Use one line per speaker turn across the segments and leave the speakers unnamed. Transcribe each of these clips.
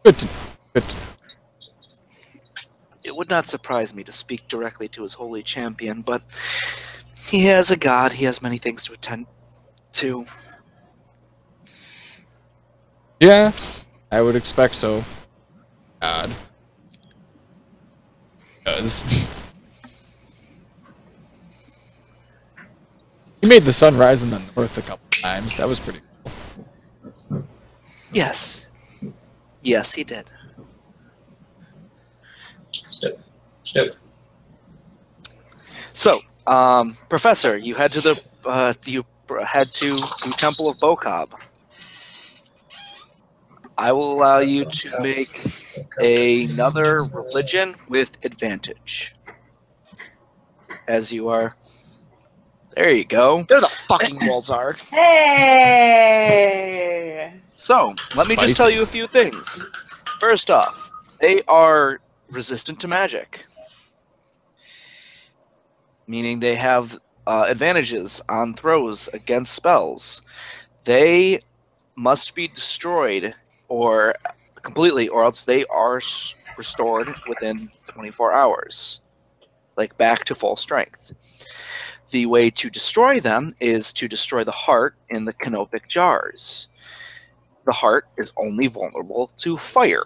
Good to know. Good to know.
It would not surprise me to speak directly to his holy champion, but he has a god. He has many things to attend to.
Yeah, I would expect so. God. Because he made the sun rise in the north a couple times. That was pretty cool.
Yes. Yes, he did.
Stove.
So, Professor, you head to the Temple of Bokob. I will allow you to make another religion with advantage. As you are... There you go.
There the fucking walls are.
Hey!
So, let me just tell you a few things. First off, they are resistant to magic. Meaning they have advantages on throws against spells. They must be destroyed or completely, or else they are restored within 24 hours. Like back to full strength. The way to destroy them is to destroy the heart in the canopic jars. The heart is only vulnerable to fire.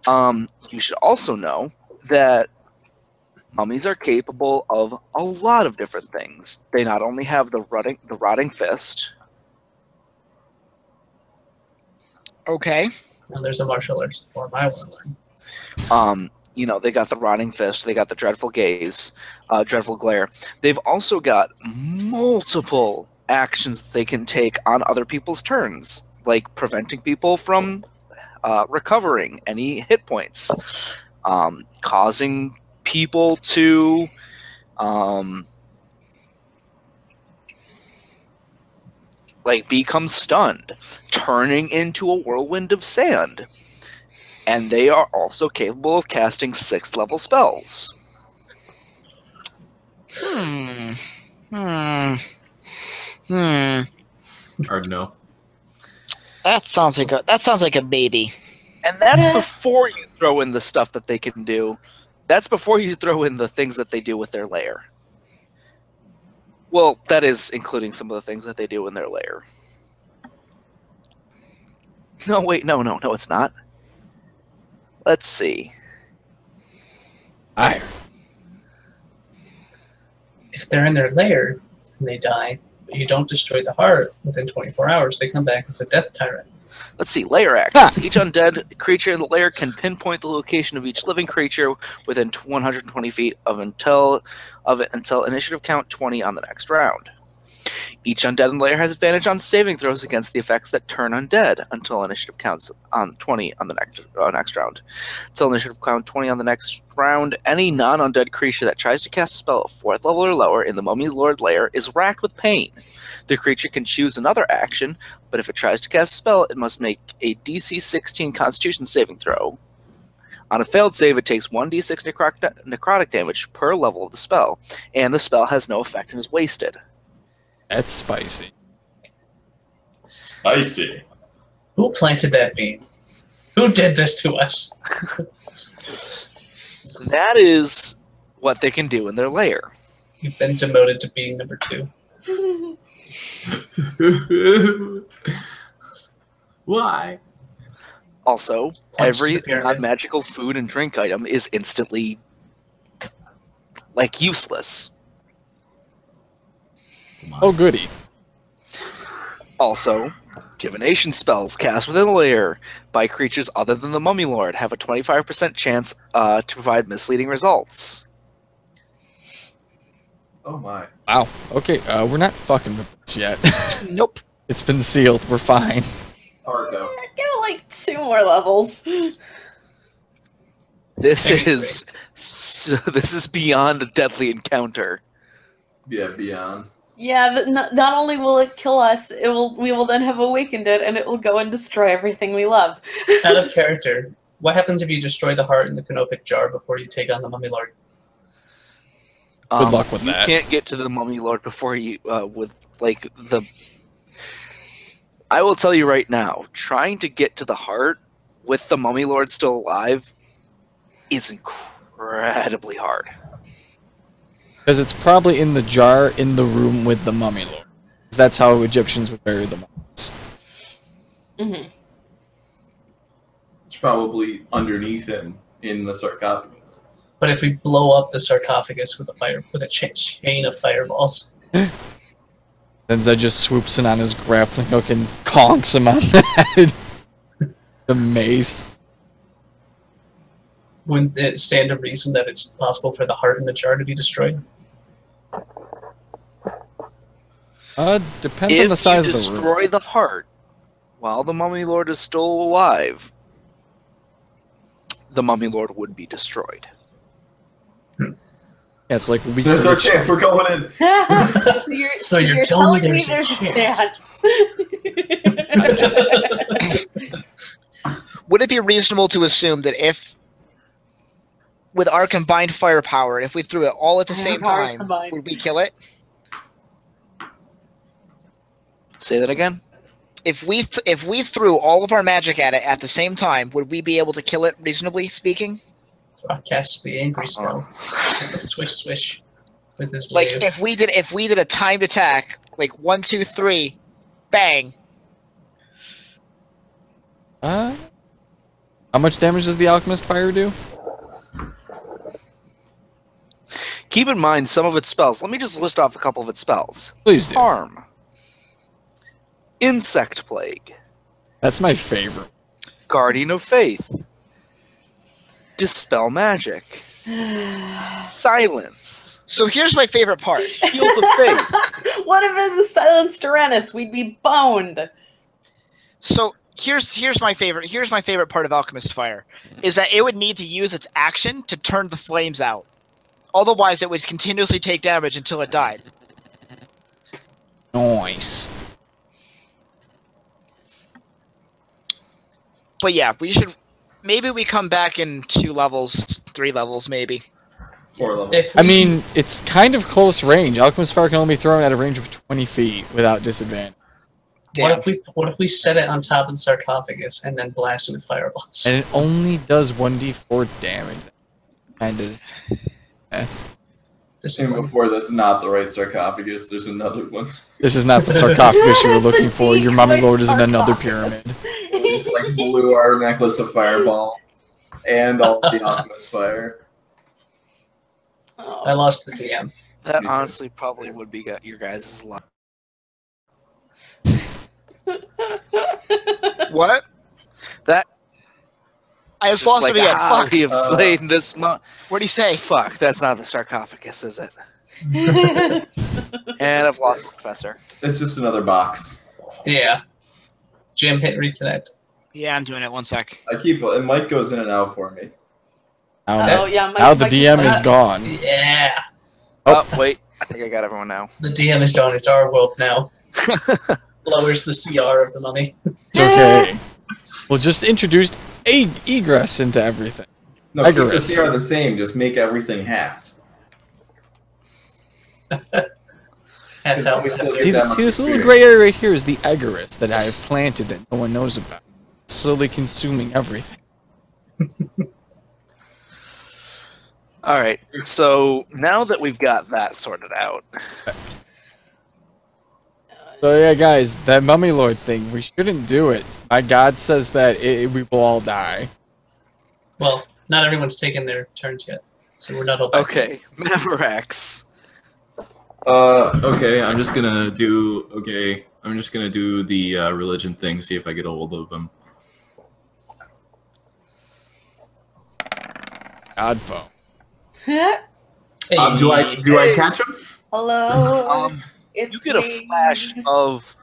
You should also know that mummies are capable of a lot of different things. They not only have the rotting fist.
Okay.
Now there's a martial arts form I want to learn.
You know, they got the rotting fist, they got the dreadful gaze, dreadful glare. They've also got multiple actions that they can take on other people's turns, like preventing people from recovering any hit points, causing people to become stunned, turning into a whirlwind of sand. And they are also capable of casting 6th level spells.
Hard
no.
That sounds like a baby.
And that's before you throw in the stuff that they can do. That's before you throw in the things that they do with their lair. Well, that is including some of the things that they do in their lair. No, wait, no, it's not. Let's see.
Fire.
If they're in their lair and they die, but you don't destroy the heart within 24 hours, they come back as a death tyrant.
Let's see, lair actions. Each undead creature in the lair can pinpoint the location of each living creature within 120 feet of it until initiative count 20 on the next round. Each undead in the lair has advantage on saving throws against the effects that turn undead until initiative counts on 20 on the next round. Until initiative count 20 on the next round, any non-undead creature that tries to cast a spell at 4th level or lower in the Mummy Lord lair is racked with pain. The creature can choose another action, but if it tries to cast a spell, it must make a DC 16 Constitution saving throw. On a failed save, it takes 1d6 necrotic damage per level of the spell, and the spell has no effect and is wasted.
That's spicy.
Spicy.
Who planted that bean? Who did this to us?
That is what they can do in their lair.
You've been demoted to being number 2.
Why?
Also,
Punch to
every
the pyramid.
non-magical food and drink item is instantly, useless.
Oh, goody.
Also, divination spells cast within the lair by creatures other than the Mummy Lord have a 25% chance to provide misleading results.
Oh my.
Wow. Okay, we're not fucking with this yet.
Nope.
It's been sealed. We're fine.
Argo.
Give it like 2 more levels.
This is beyond a deadly encounter.
Yeah, beyond.
Yeah, but not only will it kill us, we will then have awakened it, and it will go and destroy everything we love.
Out of character, what happens if you destroy the heart in the canopic jar before you take on the Mummy Lord?
Good luck with
you
that.
You can't get to the Mummy Lord before you I will tell you right now, trying to get to the heart with the Mummy Lord still alive is incredibly hard.
Because it's probably in the jar in the room with the Mummy Lord. That's how Egyptians would bury the mummies.
Mm-hmm.
It's probably underneath him in the sarcophagus.
But if we blow up the sarcophagus with a chain of fireballs,
Then Zed just swoops in on his grappling hook and conks him on the head. The mace.
wouldn't it stand to reason that it's possible for the heart in the jar to be destroyed?
Depends on the size of the room.
If you destroy the heart while the Mummy Lord is still alive, the Mummy Lord would be destroyed.
Yeah, it's like we
There's our chance. We're going in.
So you're telling me there's a chance.
Would it be reasonable to assume that if, with our combined firepower, if we threw it all at the same time, would we kill it?
Say that again?
If we threw all of our magic at it at the same time, would we be able to kill it, reasonably speaking?
Throkk casts the angry spell. Swish, swish, with his
Like
glaive.
if we did a timed attack, like 1, 2, 3, bang.
How much damage does the Alchemist Fire do?
Keep in mind some of its spells. Let me just list off a couple of its spells.
Please do.
Harm. Insect Plague.
That's my favorite.
Guardian of Faith. Dispel Magic. Silence.
So here's my favorite part.
Shield of Faith.
What if it was silenced Arranis? We'd be boned.
So here's my favorite part of Alchemist's Fire, is that it would need to use its action to turn the flames out. Otherwise, it would continuously take damage until it died.
Nice.
But yeah, maybe we come back in 2 levels, 3 levels, maybe.
4 levels.
I mean, it's kind of close range. Alchemist Fire can only be thrown at a range of 20 feet without disadvantage.
Damn.
What if we set it on top of the sarcophagus and then blast it with fireballs?
And it only does 1d4 damage. Kind of.
This
And
one.
before that's not the right sarcophagus, there's another one.
This is not the sarcophagus you were looking
It's a
for. Your Mummy Lord is in another
sarcophagus.
pyramid.
We just like blew our necklace of fireballs and all the Alchemist Fire.
I lost the DM.
That honestly probably would be your guys' luck.
What?
That
I just
is
lost
like
it again.
how
Fuck.
we have slain this month.
What'd he say?
Fuck, that's not the sarcophagus, is it? And I've lost the professor.
It's just another box.
Yeah. Jim, hit reconnect.
Yeah, I'm doing it. 1 sec.
I keep and Mike goes in and out for me.
Now,
Oh yeah,
now the DM is gone.
Yeah.
Oh, wait. I think I got everyone now.
The DM is gone. It's our world now. Lowers the CR of the mummy.
It's okay. We'll just introduce egress into everything.
No, keep
Egress.
the CR the same. Just make everything halved.
Half health.
We still
See,
get that much
this little
experience.
gray area right here is the Egerus that I have planted that no one knows about. Slowly consuming everything.
Alright, so now that we've got that sorted out,
So yeah, guys, that Mummy Lord thing, we shouldn't do it. My god says that we will all die.
Well, not everyone's taken their turns yet, so we're not all back.
okay, Mavarax.
Okay, I'm just gonna do the religion thing, see if I get a hold of him.
God phone.
Hey.
Do I catch him?
Hello. It's
You get a
me.
flash of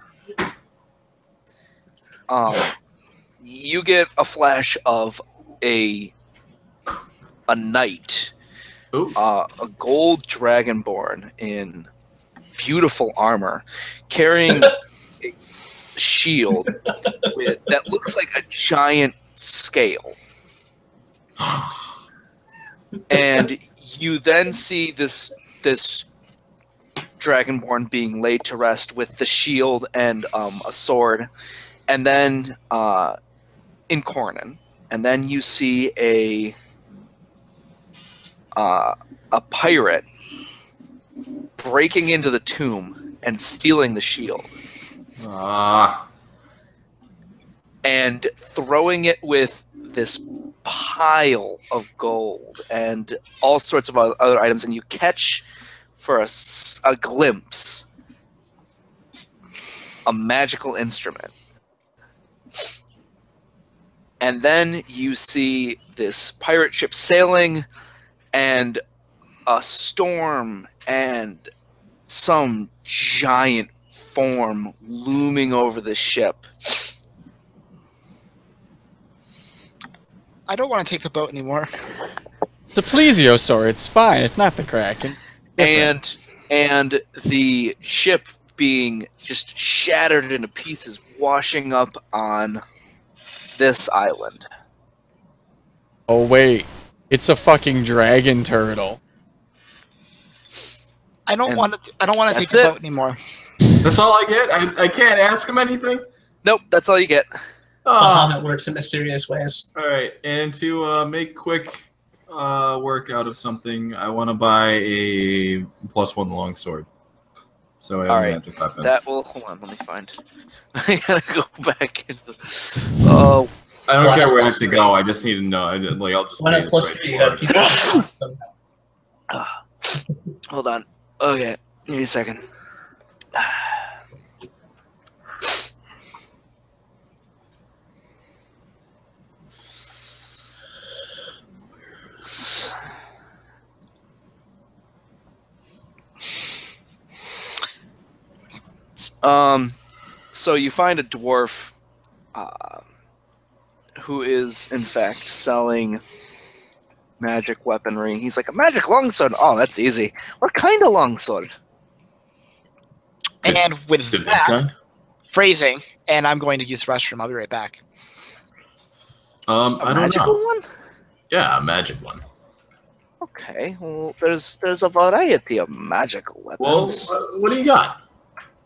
a knight,
Ooh.
a gold dragonborn in beautiful armor, carrying a shield that looks like a giant scale. And you then see this Dragonborn being laid to rest with the shield and a sword, and then in Cornan, and then you see a pirate breaking into the tomb and stealing the shield. And throwing it with this pile of gold and all sorts of other items, and you catch for a glimpse a magical instrument. And then you see this pirate ship sailing, and a storm, and some giant form looming over the ship.
I don't want to take the boat anymore.
It's a plesiosaur. It's fine. It's not the Kraken.
And the ship being just shattered into pieces, washing up on this island.
Oh wait, it's a fucking dragon turtle.
I don't want to. I don't want to take
that's
the
it.
boat anymore.
That's all I get? I can't ask him anything?
Nope, that's all you get.
Bahamut works in mysterious ways.
Alright, and to make quick work out of something, I want to buy a +1 longsword. So I have a magic weapon.
That will... Hold on, let me find... I gotta go back into... Oh...
I don't care where I have to go, I just need to know. I'll just...
When at +3, you got people.
Hold on. Okay, give me a second. So you find a dwarf who is, in fact, selling magic weaponry. He's like, a magic longsword? Oh, that's easy. What kind of longsword?
And with
Did
that, phrasing, and I'm going to use the restroom. I'll be right back.
I
A
don't
magical
know.
one?
Yeah, a magic one.
Okay, well, there's a variety of magical
Well,
weapons.
what do you got?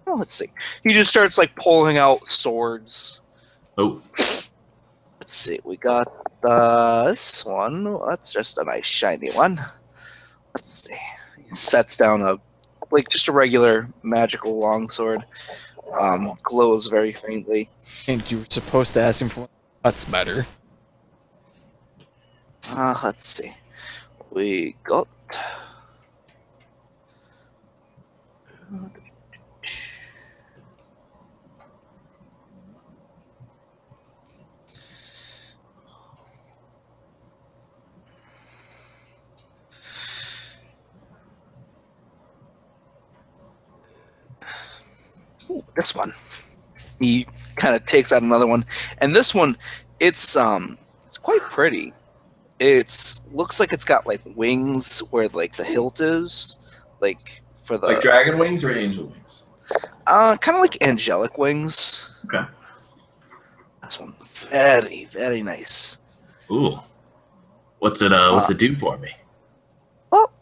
Oh, let's see. He just starts, like, pulling out swords.
Oh,
Let's see. We got this one. That's just a nice shiny one. Let's see. He sets down just a regular magical longsword. Glows very faintly.
And you were supposed to ask him for one that's better.
Let's see. We got... this one. He kind of takes out another one, and this one, it's quite pretty. It looks like it's got like wings where like the hilt is, like for the
Like dragon wings or angel wings?
kind of like angelic wings.
Okay.
This one, very very nice.
ooh. What's it do for me?
Well,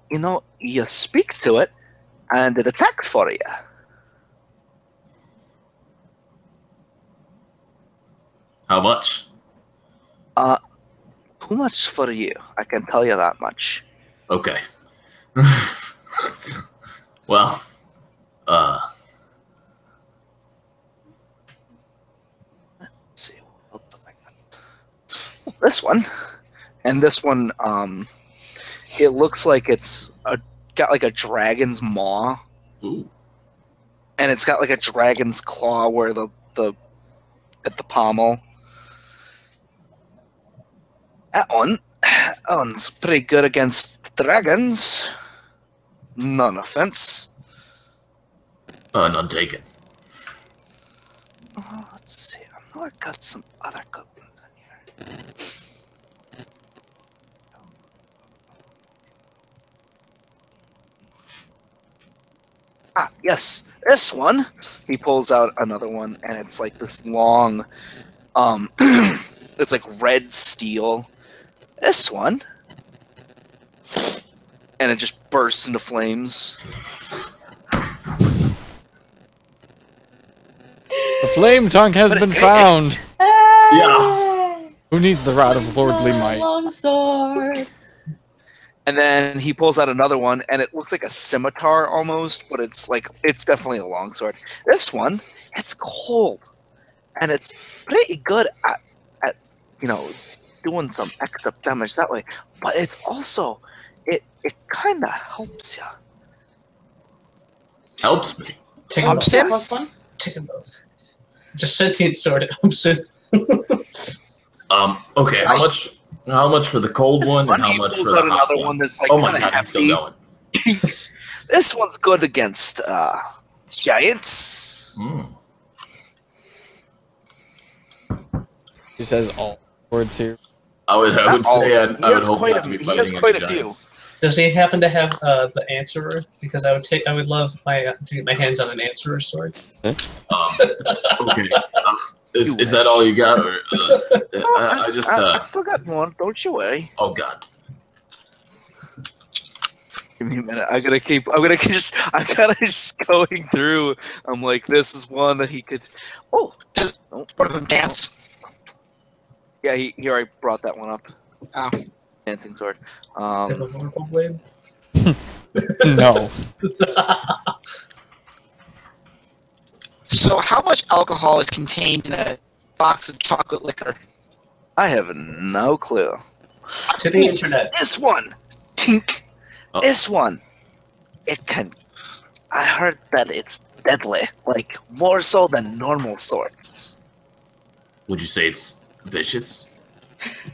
you speak to it, and it attacks for you.
How much?
Too much for you. I can tell you that much.
Okay. Well,
Let's see what else have I got. This one, and this one, it looks like it's got like a dragon's maw,
ooh.
and it's got like a dragon's claw where the at the pommel. That one's pretty good against dragons. None offense.
None taken.
Let's see. I know I got some other good ones in here. Ah, yes, this one. He pulls out another one, and it's like this long, it's like red steel. This one, and it just bursts into flames.
flame tongue has been found.
Yeah.
Who needs the rod of lordly might?
Long sword.
And then he pulls out another one, and it looks like a scimitar almost, but it's definitely a longsword. This one, it's cold, and it's pretty good at doing some extra damage that way. But it's also it kind of helps you.
Helps me.
Take them both.
Helps
Take them both. Just sentient sword. It helps it.
Okay. How much for the cold one, and how much for the hot
another
one?
that's like
Oh my
kinda
god, he's still
hefty.
going.
This one's good against giants.
He says all words here.
I would
Not all
say
of them.
I
He
would
has
hope
quite
not to be
he
fighting
has quite
any
a few.
giants.
Does he happen to have the answerer? Because I would love to get my hands on an answerer sword.
Okay. Is that all you got, or I just
I still got one. Don't you worry.
oh god.
Give me a minute. I'm just going through. I'm like, this is one that he could. Oh,
One of them dance.
yeah. He already brought that one up.
Oh.
Dancing sword.
Is it a Vorpal blade?
No.
So how much alcohol is contained in a box of chocolate liquor?
I have no clue.
To the internet.
This one, tink.
Oh.
This one, it can. I heard that it's deadly, like more so than normal swords.
Would you say it's vicious?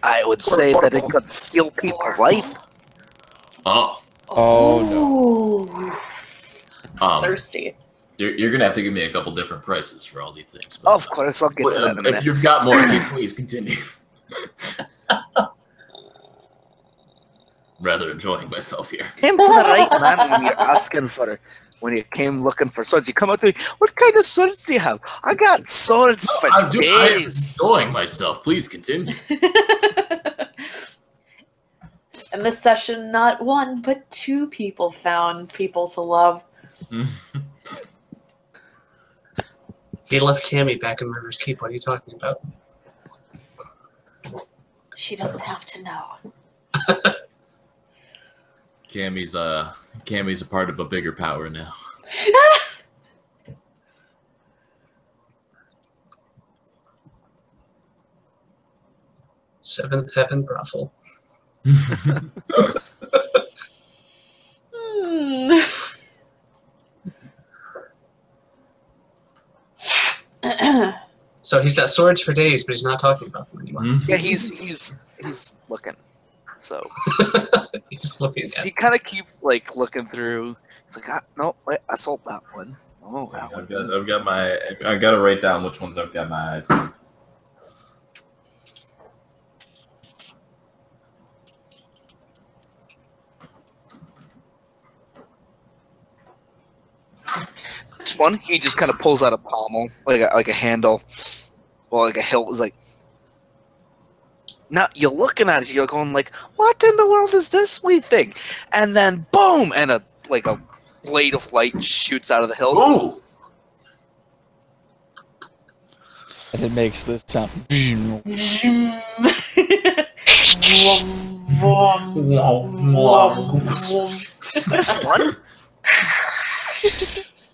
I would say that it could steal people's life.
Oh.
Oh no.
no. Thirsty.
You're gonna have to give me a couple different prices for all these things.
Of course, I'll get to that in a
If
minute.
you've got more, please continue. Rather enjoying myself here.
Came to the right man when you're asking for. When you came looking for swords, you come up to me. What kind of swords do you have? I got swords for
I'm
days.
enjoying myself. Please continue.
In this session, not one, but two people found people to love.
He left Cammy back in River's Keep. What are you talking about?
She doesn't have to know.
Cammy's a part of a bigger power now.
Seventh Heaven Brothel. So he's got swords for days, but he's not talking about them anymore.
Yeah, he's looking. So
He's looking at
he kind of keeps like looking through. He's like, no, wait, I sold that one. Oh, that one.
I gotta write down which ones I've got my eyes on.
This one, he just kind of pulls out a pommel, like a handle, or like a hilt. Is like, now you're looking at it, you're going like, what in the world is this wee thing? And then boom, and a blade of light shoots out of the hilt.
Ooh!
And it makes this sound.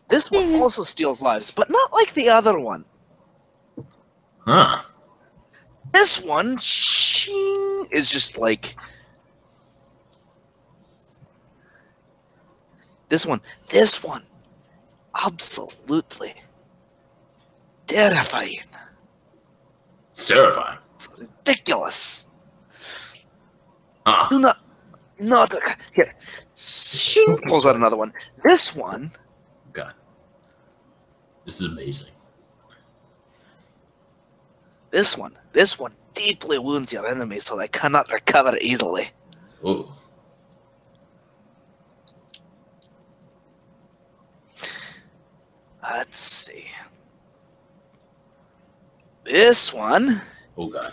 This one also steals lives, but not like the other one.
Huh.
This one, shing, is just like... This one, absolutely terrifying.
It's terrifying.
It's ridiculous.
Huh.
Do not, here. Shing, pulls out another one. This one,
God. This is amazing.
this one deeply wounds your enemy so they cannot recover easily.
Ooh.
Let's see. This one
Oh God.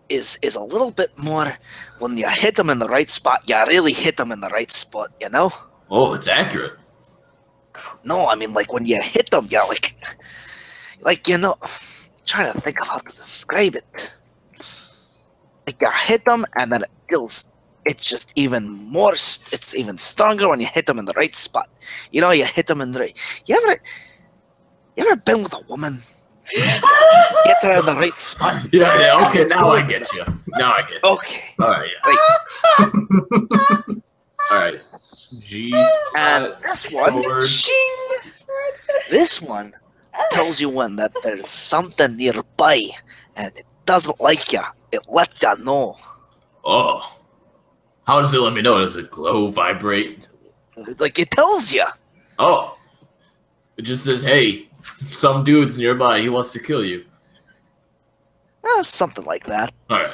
is a little bit more. When you hit them in the right spot, you really hit them in the right spot, you know?
Oh, it's accurate.
No, I mean like when you hit them, you like like, you know, trying to think of how to describe it. Like, you hit them, and then it feels, it's just even more, it's even stronger when you hit them in the right spot. You know, you hit them in the right, you ever been with a woman? Get her in the right spot.
Yeah, okay, now I get you. Now I get you.
Okay.
Alright,
Wait.
Alright. G
And this one,
sword.
this one tells you when that there's something nearby, and it doesn't like you. It lets you know.
Oh. How does it let me know? Does it glow, vibrate?
Like, it tells you.
Oh. It just says, hey, some dude's nearby. He wants to kill you.
Something like that.
Alright.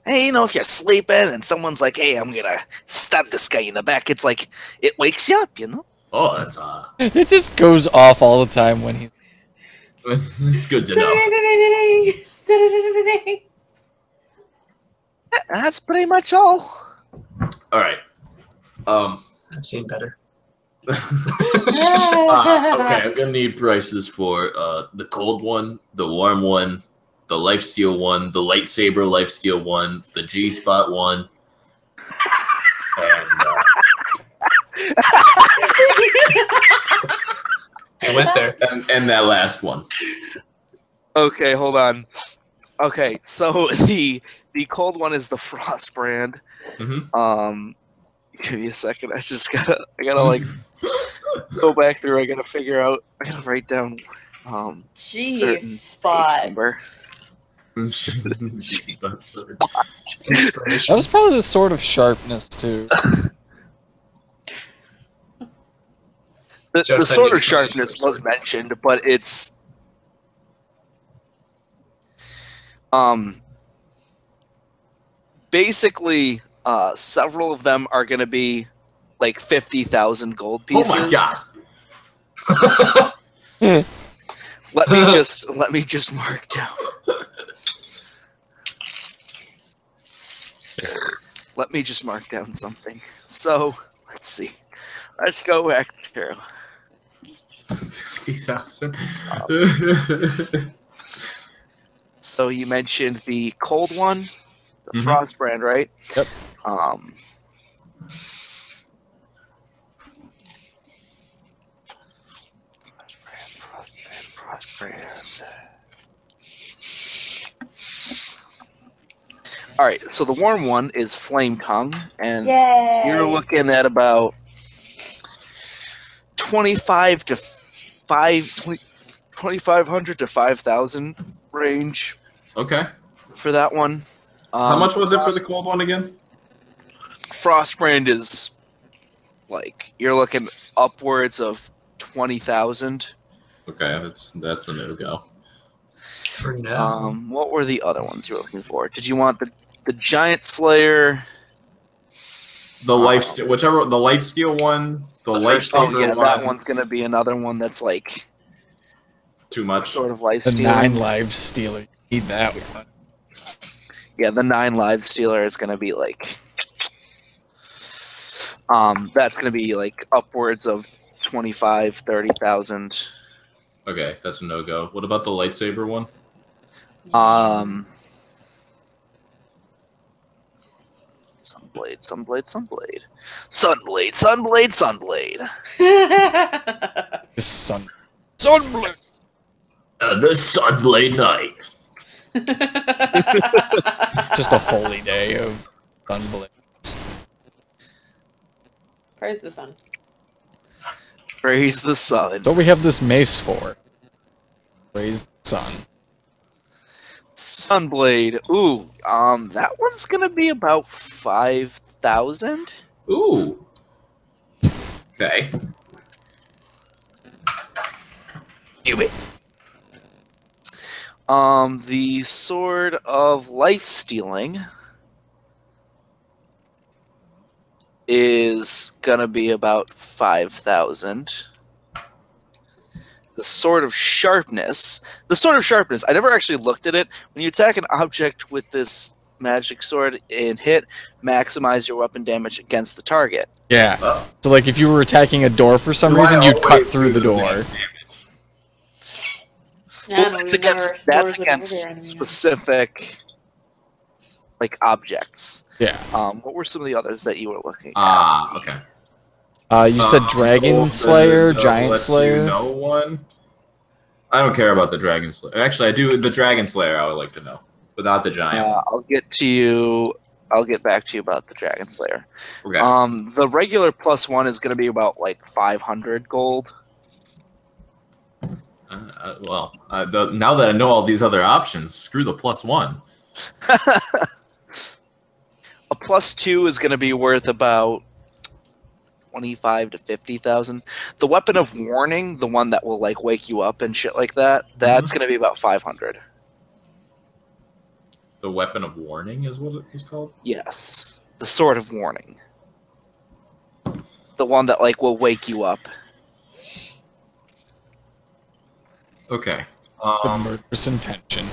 Hey, you know, if you're sleeping and someone's like, hey, I'm gonna stab this guy in the back, it's like, it wakes you up, you know?
Oh, that's
It just goes off all the time when he's.
it's good to know.
That's pretty much all.
Alright.
I've seen better.
Okay, I'm gonna need prices for the cold one, the warm one, the lifesteal one, the lightsaber lifesteal one, the G-spot one, and
I went there.
and that last one.
Okay, hold on. Okay, so the cold one is the Frost brand.
Mm-hmm.
Give me a second. I gotta like go back through. I gotta write down certain
Jeez, Spot.
number.
G-spot sword.
That was probably the sword of sharpness too.
The
Just
sword
like
of sharpness
sword.
was mentioned, but it's basically several of them are going to be like 50,000 gold pieces.
Oh my god!
Let me just mark down. Let me just mark down something. So let's see. Let's go back to
50,000.
So you mentioned the cold one, the
Mhm.
Frost brand, right?
Yep.
Frost brand. All right, so the warm one is Flame Tongue, and
Yay!
you're looking at about 25 to 2,500 to 5,000 range
Okay.
for that one.
How much was it for the cold one again?
Frostbrand is like you're looking upwards of 20,000.
Okay, that's a no-go.
For now.
What were the other ones you were looking for? Did you want the Giant Slayer?
The whichever the light steel one, the lightsaber
Oh yeah,
one.
that one's gonna be another one that's like
Too much.
sort of life
The
stealing.
9 lives stealer. Need that one.
Yeah, the 9 live stealer is gonna be like that's gonna be like upwards of 25, 30,000.
Okay, that's a no-go. What about the lightsaber one?
Sunblade, Sunblade, Sunblade. Sunblade, Sunblade, Sunblade.
This sun. Sunblade!
The Sunblade Knight.
Just a holy day of sunblade.
Praise the sun.
Praise the sun.
That's what we have this mace for. Praise the sun.
Sunblade. Ooh, that one's gonna be about 5,000.
Ooh. Okay.
Do it. The Sword of Life Stealing is gonna be about 5,000. The Sword of Sharpness. The Sword of Sharpness, I never actually looked at it. When you attack an object with this magic sword and hit, maximize your weapon damage against the target.
Yeah.
Oh.
So like if you were attacking a door for some
Do I
reason, you'd cut
always
through
do
the door.
max damage?
Yeah,
Well,
no,
that's
we never
against, that's
doors would
against
never anymore.
specific, like, objects.
Yeah.
What were some of the others that you were looking at?
Ah, okay.
You said Dragon Slayer, Giant Slayer.
No one. I don't care about the Dragon Slayer. Actually, I do. The Dragon Slayer, I would like to know, without the giant one.
I'll get to you. I'll get back to you about the Dragon Slayer.
Okay.
The regular +1 is going to be about like 500 gold.
Now that I know all these other options, screw the +1.
A +2 is going to be worth about 25 to 50,000. The Weapon of Warning, the one that will like wake you up and shit like that, that's going to be about 500.
The Weapon of Warning is what it was called?
Yes. The Sword of Warning. The one that like will wake you up.
Okay.
The murderous intention.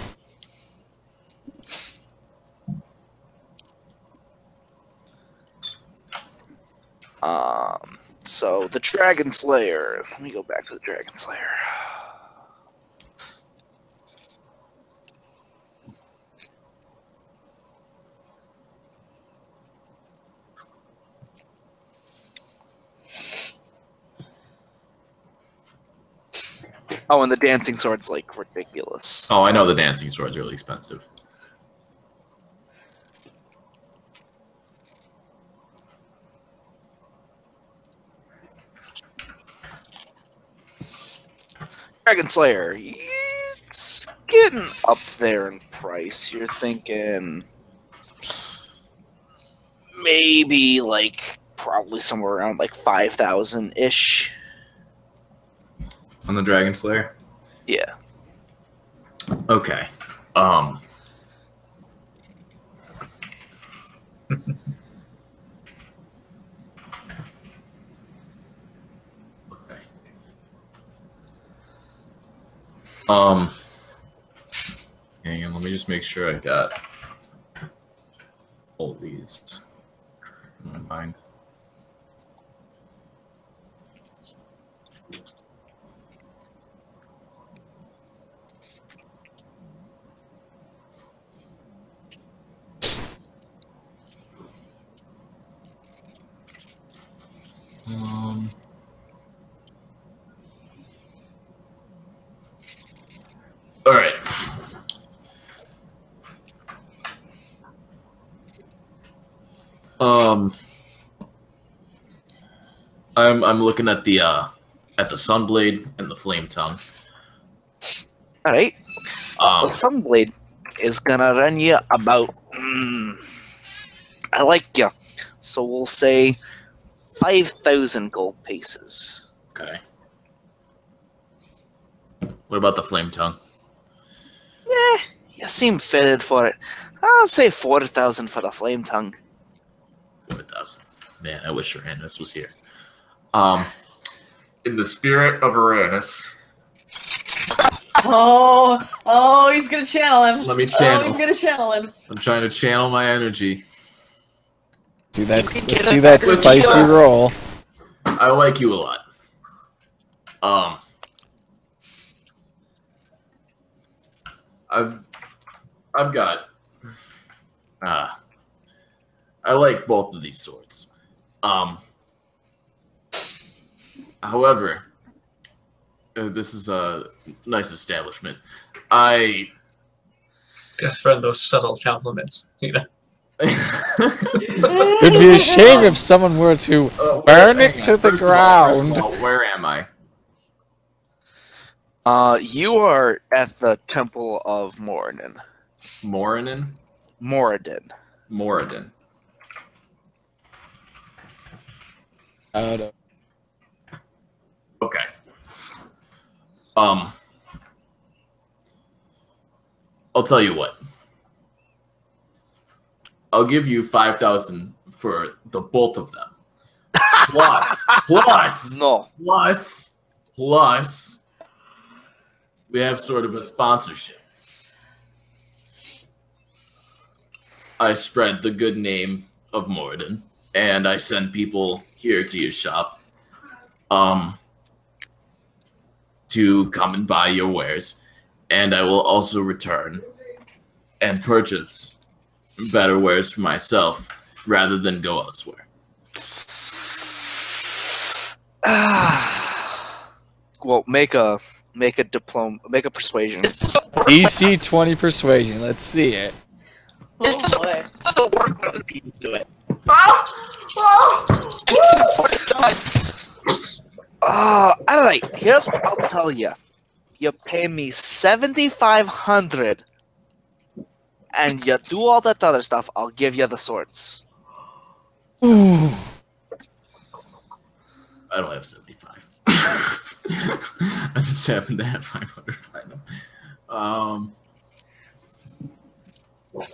So the Dragon Slayer. Let me go back to the Dragon Slayer. Oh, and the dancing sword's like ridiculous.
Oh, I know the dancing sword's really expensive.
Dragon Slayer, it's getting up there in price. You're thinking maybe like probably somewhere around like 5,000 ish.
On the Dragon Slayer?
Yeah.
Okay. Hang on, let me just make sure I got all these in my mind. All right. I'm looking at the Sunblade and the Flame Tongue.
All right. The Sunblade is gonna run you about. I like you, so we'll say 5,000 gold pieces.
Okay. What about the Flame Tongue?
You seem fitted for it. I'll say 4,000 for the Flame Tongue.
4,000. Man, I wish Arranis was here. In the spirit of Arranis.
Oh, he's gonna channel him.
Let me channel.
Oh, he's gonna channel him.
I'm trying to channel my energy.
See that? Let's see that spicy roll.
I like you a lot. I've got. I like both of these swords. However, this is a nice establishment. I
Just for those subtle compliments, you know.
It'd be a shame if someone were to burn it to the ground.
Where am I?
You are at the Temple of Moradin.
Moradin?
Moradin.
Moradin. Okay. I'll tell you what. I'll give you 5,000 for the both of them. Plus, we have sort of a sponsorship. I spread the good name of Moradin, and I send people here to your shop to come and buy your wares. and I will also return and purchase better wares for myself rather than go elsewhere.
Well, make a persuasion.
DC 20 persuasion. Let's see it.
Oh boy.
This doesn't work when other people do it.
Alright, here's what I'll tell you. You pay me 7,500, and you do all that other stuff, I'll give you the swords.
I don't have 75. I just happen to have 500 platinum.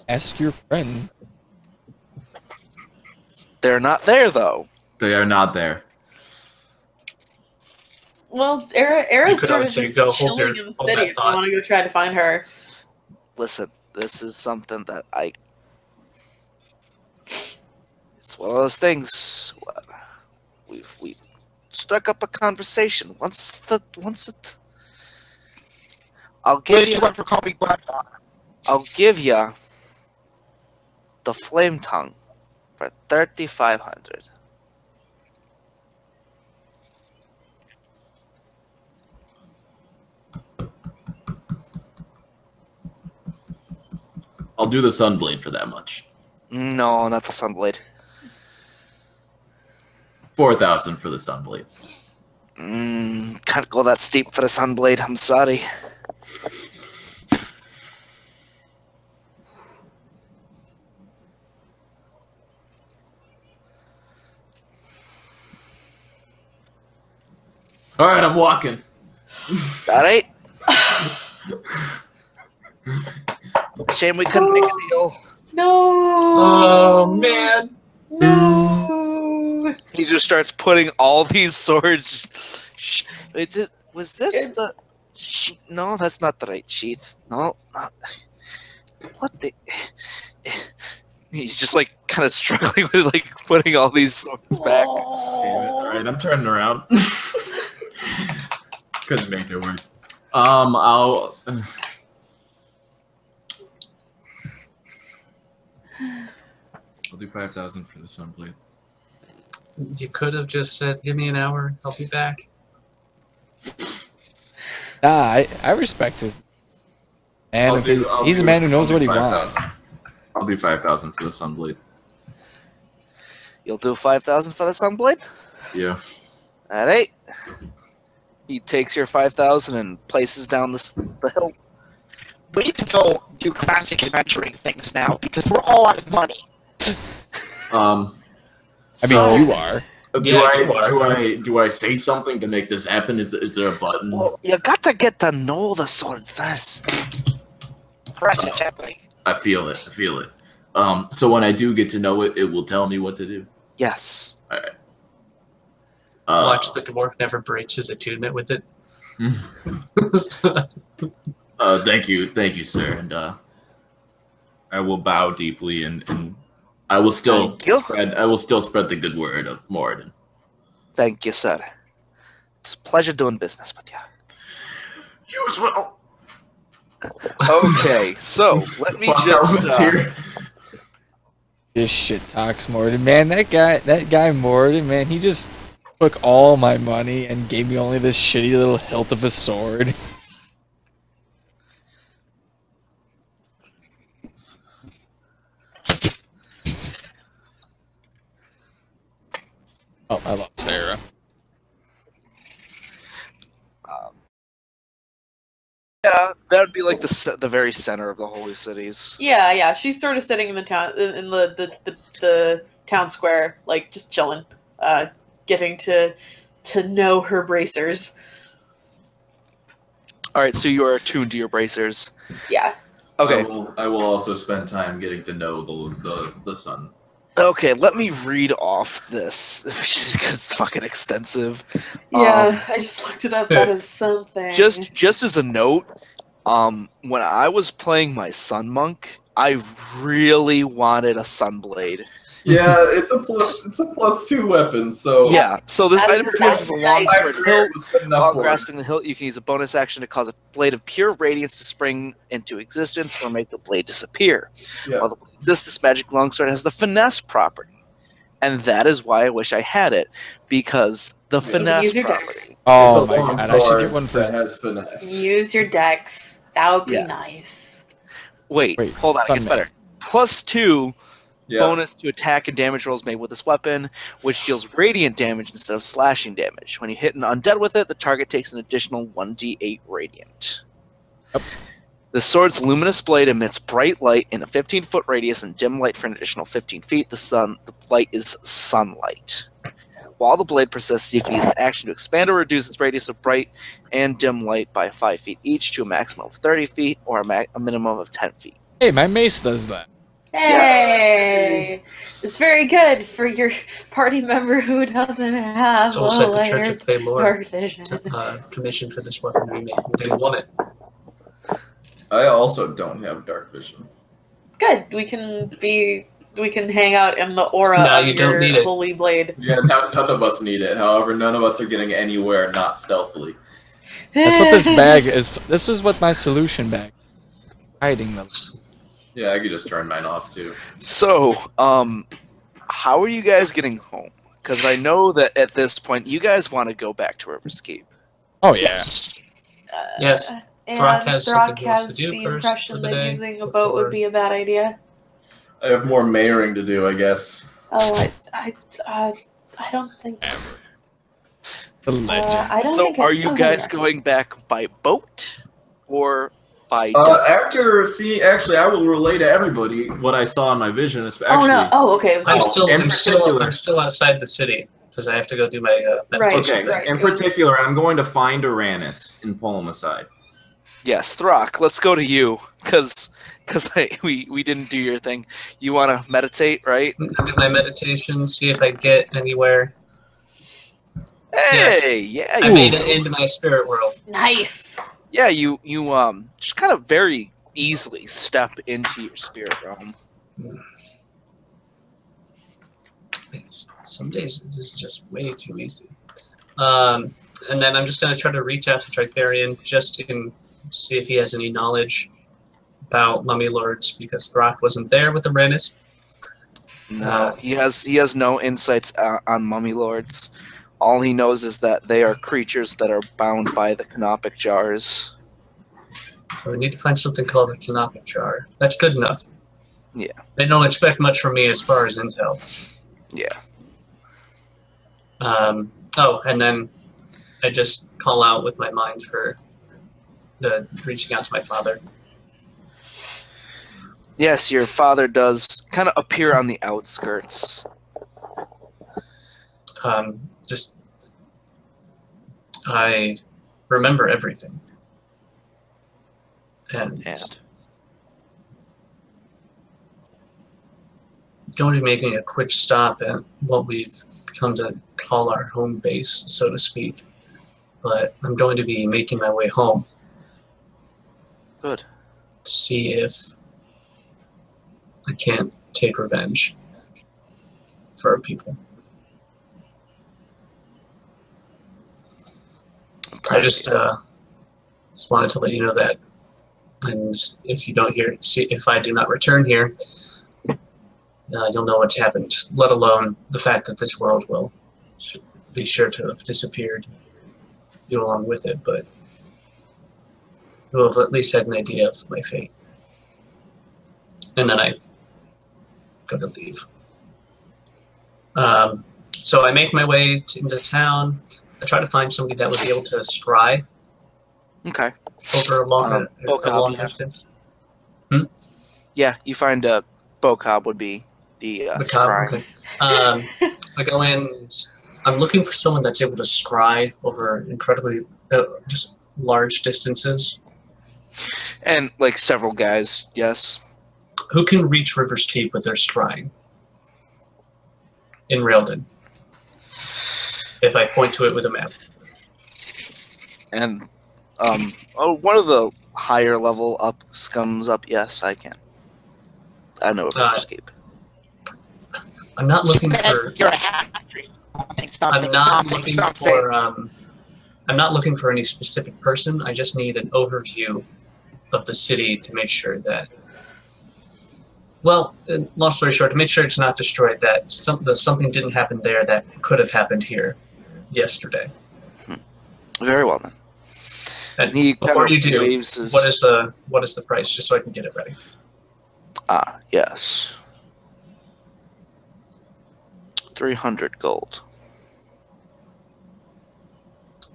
Ask your friend.
They're not there, though.
They are not there.
Well,
You
Aera's
could
sort of
also
just
go hold
chilling
your-
in the
hold
city
that
if you
thought.
want to go try to find her.
Listen, this is something that it's one of those things. We've struck up a conversation. I'll give you
for calling Black Dog.
I'll give you the flame tongue for 3,500.
I'll do the Sunblade for that much.
No, not the Sunblade.
4,000 for the Sunblade.
Can't go that steep for the Sunblade. I'm sorry.
All right, I'm walking.
All right. Shame we couldn't make a deal.
No.
Oh man.
No.
He just starts putting all these swords. Was this the? No, that's not the right sheath. No, not. What the? He's just like kind of struggling with like putting all these swords back.
Damn it! All right, I'm turning around. Couldn't make it work. I'll do 5,000 for the Sunblade.
You could have just said, "Give me an hour. I'll be back."
Nah, I respect his. And he's a man who knows what he wants.
I'll do 5,000 for the Sunblade.
You'll do 5,000 for the Sunblade.
Yeah.
All right. He takes your 5,000 and places down the hill.
We need to go do classic adventuring things now because we're all out of money.
I mean, you are.
Do I say something to make this happen? Is there a button?
Well, you got to get to know the sword first.
Press it gently.
I feel it. So when I do get to know it, it will tell me what to do.
Yes.
All right.
Watch the dwarf never breach his attunement with it.
Thank you, sir, and I will bow deeply, and I will still spread the good word of Moradin.
Thank you, sir. It's a pleasure doing business with you.
You as well.
Okay, so let me just.
This shit talks Morden. Man, that guy Morden, man, he just took all my money and gave me only this shitty little hilt of a sword. Oh, I lost Aera.
Yeah, that would be like the very center of the holy cities.
Yeah. She's sort of sitting in the town in the town square, like just chilling, getting to know her bracers.
All right, so you are attuned to your bracers.
Yeah.
Okay.
I will also spend time getting to know the sun.
Okay, let me read off this, because it's fucking extensive.
Yeah, I just looked it up. That is something.
Just as a note, when I was playing my Sun Monk, I really wanted a Sunblade.
Yeah, it's a +2 weapon. So
Yeah, so this
That is
item
a
appears as a
nice
long
sight.
sword
it
hilt.
was good enough
While
for him.
grasping the hilt, you can use a bonus action to cause a blade of pure radiance to spring into existence or make the blade disappear.
Yeah.
While the blade exists, this magic longsword has the finesse property. And that is why I wish I had it, because the
You can
finesse
use your
property.
dex.
Oh
It's
my
a long
god, I should
sword
get one for.
that has finesse.
Use your dex. That would be
Yes.
nice.
Wait,
Wait,
hold on, it gets
fun
better. +2
Yeah.
bonus to attack and damage rolls made with this weapon, which deals radiant damage instead of slashing damage. When you hit an undead with it, the target takes an additional 1d8 radiant.
Yep.
The sword's luminous blade emits bright light in a 15-foot radius and dim light for an additional 15 feet. The light is sunlight. While the blade persists, you can use an action to expand or reduce its radius of bright and dim light by 5 feet each to a maximum of 30 feet or a minimum of 10 feet.
Hey, my mace does that.
Hey! It's very good for your party member who doesn't have
It's also
a
at the Church
layer
of Paylor
dark vision.
commissioned for this weapon remake. They didn't want it.
I also don't have dark vision.
Good. We can hang out in the aura
No,
of
you don't
your
need it.
holy blade.
Yeah, none of us need it. However, none of us are getting anywhere not stealthily.
That's what this bag is. This is what my solution bag. Hiding them.
Yeah, I could just turn mine off too.
So, how are you guys getting home? Because I know that at this point, you guys want to go back to Riverscape.
Oh yeah.
Yes.
And
Throkk has something
Throkk
he wants to
has
do
the
first
impression
for the
that
day
using a boat would
before-
be a bad idea.
I have more mayoring to do, I guess.
Oh, I don't think.
The legend.
I don't
So,
think.
are you guys going back by boat or by desert?
Actually, I will relay to everybody what I saw in my vision. It's
Oh
actually,
no! Oh, okay. It was
I'm
in
still
particular-
outside the city because I have to go do my
Right.
meditation.
okay.
right,
In
it was-
particular, I'm going to find Arranis and pull him aside.
Yes, Throkk. Let's go to you, because we didn't do your thing. You want to meditate, right?
I do my meditation, see if I get anywhere. Yes.
Hey, yeah,
I
you,
made it into my spirit world.
nice.
yeah, you just kind of very easily step into your spirit realm.
Some days this is just way too easy. And then I'm just going to try to reach out to Tritharion just to see if he has any knowledge about mummy lords, because Throkk wasn't there with the Arranis.
No, he has no insights on mummy lords. All he knows is that they are creatures that are bound by the canopic jars.
So we need to find something called a canopic jar. That's good enough.
Yeah.
They don't expect much from me as far as intel.
Yeah.
Oh, and then I just call out with my mind for the reaching out to my father.
Yes, your father does kind of appear on the outskirts.
I remember everything. And going to be making a quick stop at what we've come to call our home base, so to speak. But I'm going to be making my way home.
Good.
To see if I can't take revenge for our people. I just wanted to let you know that, and if you don't hear, if I do not return here, you'll know what's happened. Let alone the fact that this world will be sure to have disappeared, you along with it. But you'll have at least had an idea of my fate. And then I go to leave. So I make my way into town. I try to find somebody that would be able to scry
Okay.
over a long
Bocob, yeah.
distance.
Yeah, you find Bocob would be the scry.
Okay. I go in. I'm looking for someone that's able to scry over incredibly just large distances.
And like several guys, yes.
Who can reach River's Keep with their scrying? In Railden. If I point to it with a map.
And one of the higher level scums up, yes, I can. I know of Escape.
I'm not looking for.
You're a half-breed.
I'm not looking for. I'm not looking for any specific person. I just need an overview of the city to make sure that. Well, long story short, to make sure it's not destroyed, that something didn't happen there that could have happened here yesterday.
Very well then.
And
he
before you do,
his...
what is the price, just so I can get it ready?
Ah, yes. 300 gold.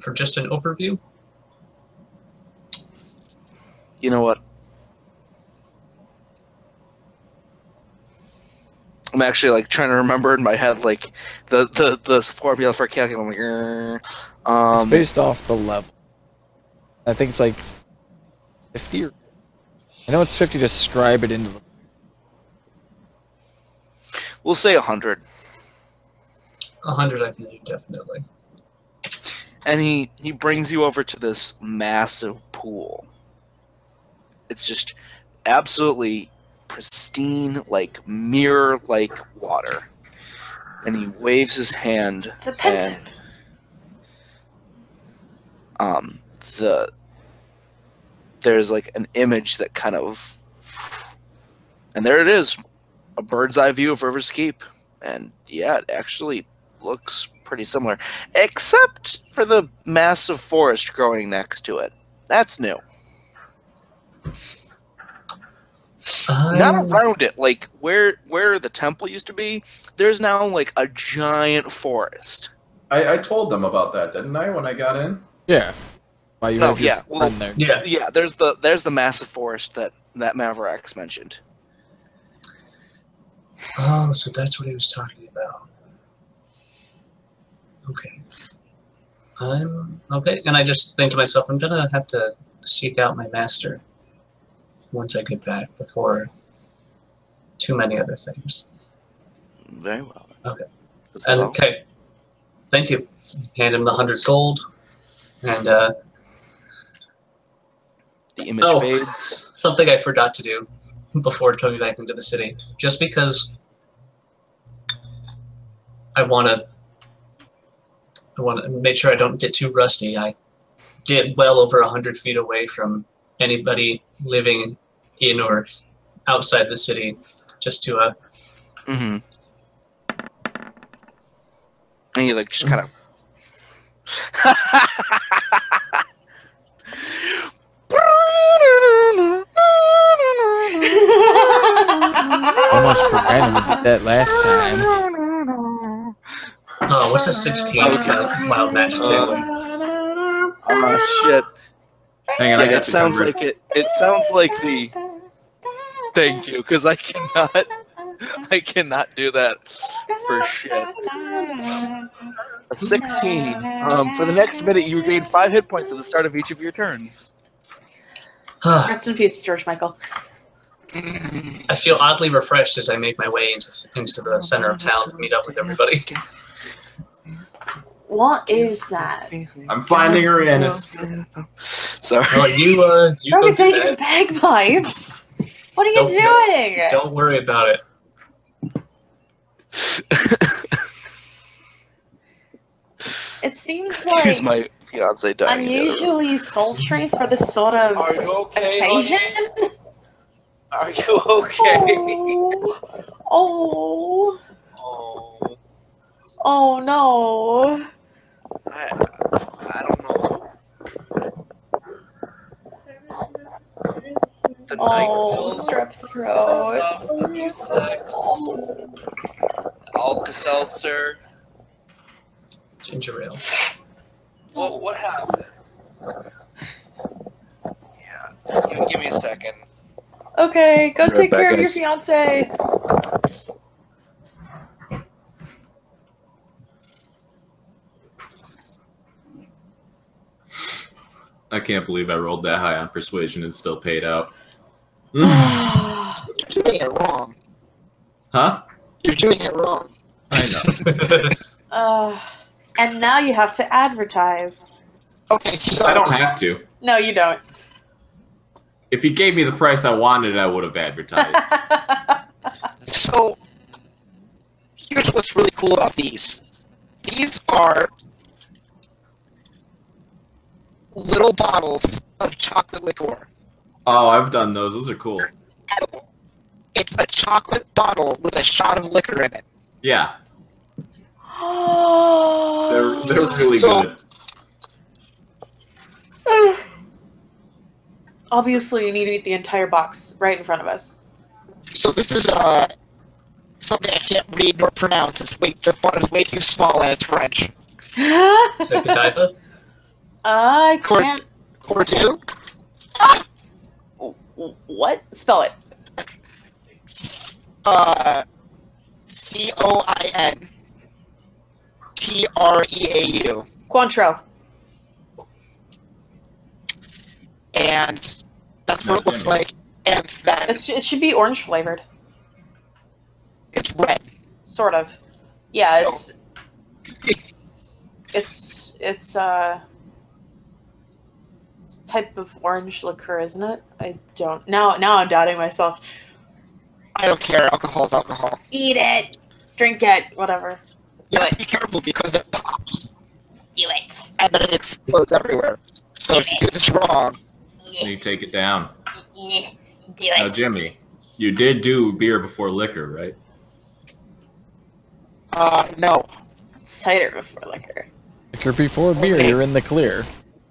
For just an overview?
You know what? I'm actually like trying to remember in my head like the formula for calculating.
It's based off the level. I think it's like 50 or I know it's 50 to scribe it into the.
We'll say 100.
100 I can do, definitely.
And he brings you over to this massive pool. It's just absolutely pristine, like mirror-like water. And he waves his hand.
It's offensive.
And there's like an image that kind of, and there it is, a bird's eye view of River's Keep. And yeah, it actually looks pretty similar, except for the massive forest growing next to it. That's new. Not around it, like where the temple used to be, there's now like a giant forest.
I told them about that, didn't I, when I got in?
Yeah. Why you have your
well,
friend there.
yeah. There's the massive forest that Mavarax mentioned.
Oh, so that's what he was talking about. Okay. Okay, and I just think to myself, I'm gonna have to seek out my master once I get back before too many other things.
Very well.
Okay. And okay. Thank you. Hand him the 100 gold, and
the image fades.
Something I forgot to do before coming back into the city. Just because I want to make sure I don't get too rusty. I get well over 100 feet away from anybody living in or outside the city, just to
And you like just kind of.
Almost forgot we did that last time.
Oh, what's the 16 wild magic table?
Oh shit!
Hang on,
Yeah, it sounds like it. It sounds like the. Thank you, because I cannot do that for shit. A 16. For the next minute, you regain 5 hit points at the start of each of your turns.
Rest in peace, George Michael.
I feel oddly refreshed as I make my way into the center of town to meet up with everybody.
What is that?
I'm finding Arranis.
Sorry.
Well, you
Probably
go do
taking
that.
bagpipes. What are you doing?
Don't worry about it.
It seems
Excuse
like
my fiance dying.
unusually sultry for this sort of
Are you okay,
occasion.
honey? Are you okay?
Oh.
Oh.
Oh no.
I don't know. The
Oh, strep throat.
stuff, the Mucinex, Alka-Seltzer.
Ginger ale.
What happened? Yeah, give me a second.
Okay, go
Be right
take
back,
care of your
guys.
fiance.
I can't believe I rolled that high on persuasion and still paid out.
You're doing it wrong.
Huh?
You're doing it wrong.
I know.
And now you have to advertise.
Okay, so
I don't have to.
No, you don't.
If you gave me the price I wanted, I would have advertised.
So here's what's really cool about these. These are little bottles of chocolate liqueur.
Oh, I've done those. Those are cool.
It's a chocolate bottle with a shot of liquor in it.
Yeah. They're really good.
Obviously, you need to eat the entire box right in front of us.
So this is something I can't read nor pronounce. The font is way too small and it's French.
Is that Godiva?
I can't.
Cordial?
What? Spell it.
Cointreau.
Cointreau.
And that's what it looks like. And then
It should be orange flavored.
it's red.
Sort of. Yeah,
No.
it's type of orange liqueur, isn't it? I don't. Now I'm doubting myself.
I don't care. Alcohol is alcohol.
Eat it. Drink it. Whatever.
You have to be careful because it pops.
Do it.
And then it explodes everywhere. So if you do this wrong,
So you take it down.
Do
Now, Jimmy, you did do beer before liquor, right?
no.
Cider before liquor.
Liquor before beer,
Okay.
you're in the clear.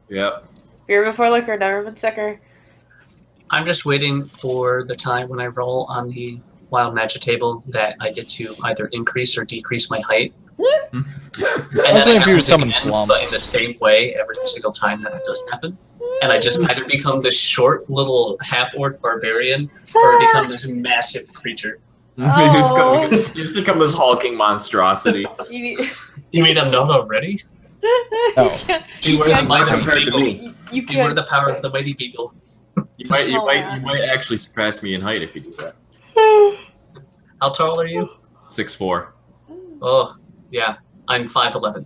Yep.
Beer before liquor, never been sicker.
I'm just waiting for the time when I roll on the wild magic table that I get to either increase or decrease my height. And
was waiting for you to
happens
summon
again,
Plums.
but in the same way every single time that it does happen. And I just either become this short little half-orc barbarian or become this massive creature.
Oh.
You just become this hulking monstrosity.
You need.
You mean I'm not already?
No.
You can't.
Beware the might of the
Compared to
beagle.
me.
You
Beware
can't.
the power of the mighty beagle.
You might
Oh, man.
actually surpass me in height if you do that.
How tall are you?
6'4".
Oh, yeah. I'm 5'11".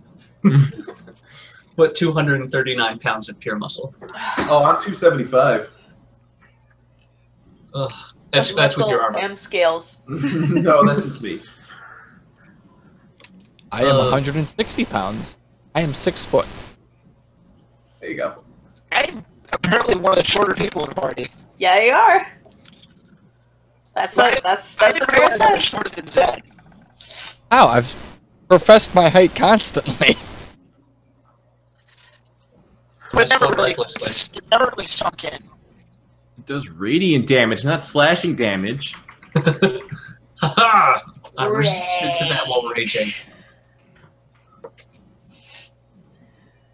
But 239 pounds of pure muscle.
Oh, I'm 275.
Ugh. That's with your armor.
And scales.
No, that's just me.
I am 160 pounds. I am 6 foot.
There you go.
I'm apparently one of the shorter people in the party.
Yeah, you are. That's
Right.
that's
I
a
didn't
fair
realize I was
set.
shorter than Zed.
Ow, I've professed my height constantly.
But
That's
it never
what
really,
recklessly.
it never really sunk in.
It does radiant damage, not slashing damage.
Ha! I resisted to that while raging.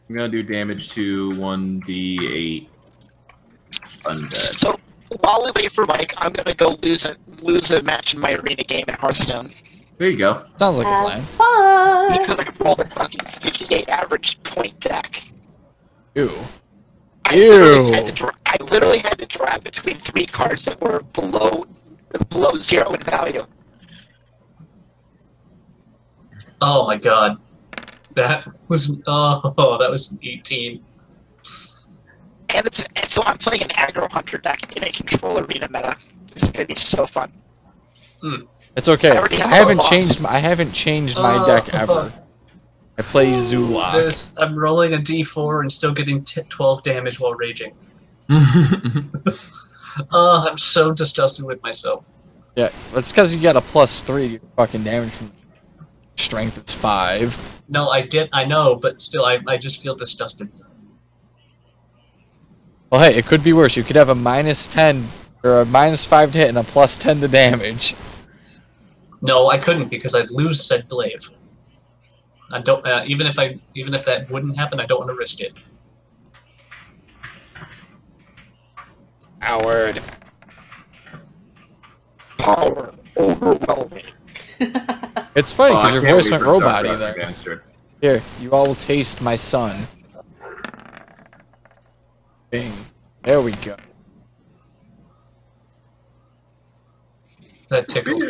I'm gonna do damage to 1d8 undead.
So while we wait for Mike, I'm gonna go lose a match in my arena game in Hearthstone
There you go.
Sounds like a
Have
plan.
fun.
because I rolled a fucking 58 average point deck.
Ew.
I
Ew.
literally had to draft between 3 cards that were below 0 in value.
Oh my god. That was an 18.
And so I'm playing an aggro hunter deck in a control arena meta. It's gonna be so fun.
It's okay.
I already have
I haven't
a loss.
changed my deck ever. I play Zulok.
I'm rolling a d4 and still getting 12 damage while raging. Oh, I'm so disgusted with myself.
Yeah, that's because you got a +3 to your fucking damage from strength. It's 5.
No, I know, but still, I just feel disgusted.
Well, hey, it could be worse. You could have a -10 or a -5 to hit and a +10 to damage.
No, I couldn't because I'd lose said glaive. I don't. Even if that wouldn't happen, I don't want to risk it.
Howard. Power overwhelming.
It's funny
Oh, I
because your
can't
voice
wait
went
for
robot-y
Starcraft
there.
Remastered.
Here, you all will taste my son. Bing. There we go.
That tickled.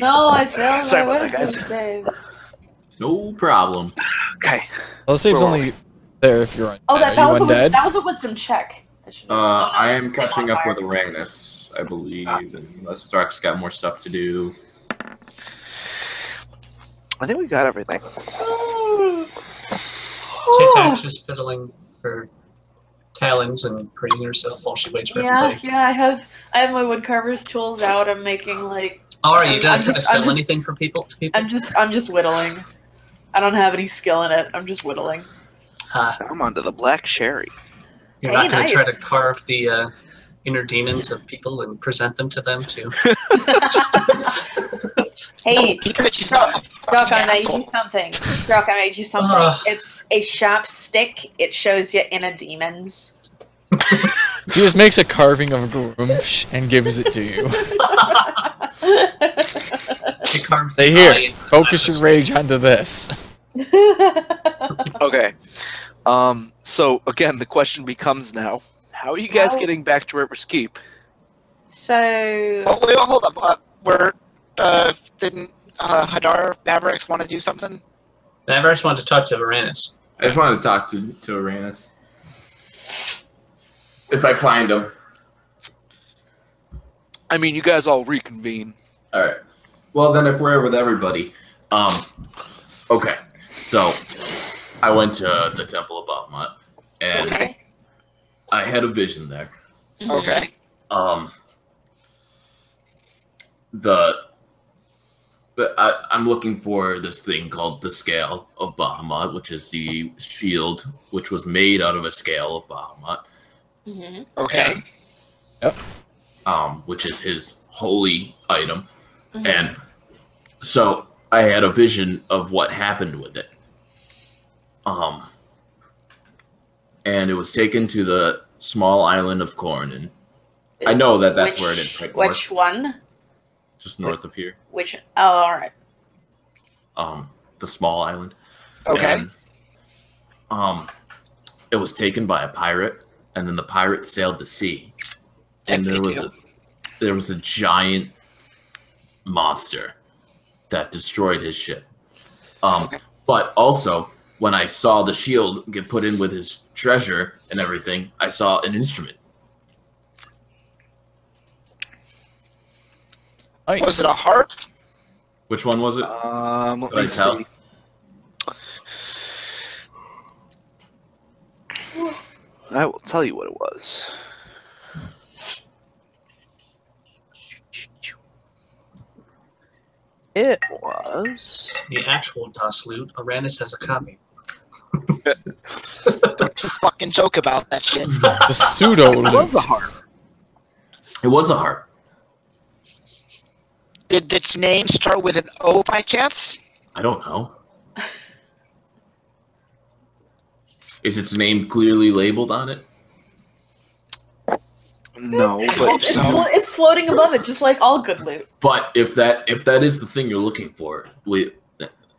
No, I failed
Sorry
my
about that,
wisdom
guys.
save.
No problem.
Okay.
Well, the save's
Where were
only there if you're undead.
Oh,
Are you
that was
undead?
that was a wisdom check.
I am catching up with Arranis, I believe, unless Throkk's got more stuff to do.
I think we got everything.
Tic-Tac's just fiddling her talons and preening herself while she waits for everybody.
Yeah, I have my woodcarver's tools out. I'm making like.
Oh, are you gonna try to sell anything for people?
I'm just whittling. I don't have any skill in it. I'm just whittling.
I'm onto the black cherry.
You're not going to try to carve the inner demons of people and present them to them too.
Hey, Throkk, I made you something. Throkk, I made you something. It's a sharp stick. It shows your inner demons.
He just makes a carving of a Groomsh and gives it to you. Say here, focus your rage onto this.
Okay. So again, the question becomes now: how are you guys getting back to River's Keep?
So.
Oh, wait, hold up. Didn't Hadar Mavarax want to do something?
Mavarax wanted to talk to Arranis.
I just wanted to talk to Arranis. If I find him.
I mean, you guys all reconvene.
Alright. Well, then if we're with everybody. Okay. So, I went to the Temple of Bahamut, and I had a vision there.
Okay.
I'm looking for this thing called the Scale of Bahamut, which is the shield, which was made out of a scale of Bahamut.
Mm-hmm.
Okay.
Yep.
Which is his holy item. Mm-hmm. And so I had a vision of what happened with it. And it was taken to the small island of Corn, and I know that that's where it is. Right,
which one?
Just north of here.
Which? Oh, all right.
The small island.
Okay.
And, it was taken by a pirate, and then the pirate sailed the sea, and there was a giant monster that destroyed his ship. But also, when I saw the shield get put in with his treasure and everything, I saw an instrument.
Was it a harp?
Which one was it?
Let me see. I will tell you what it was. It was
the actual Das Loot. Arranis has a copy.
Don't you fucking joke about that shit.
The pseudo loot.
It was a harp.
It was a harp.
Did its name start with an O by chance?
I don't know. Is its name clearly labeled on it?
No, but
it's floating above it, just like all good loot.
But if that is the thing you're looking for,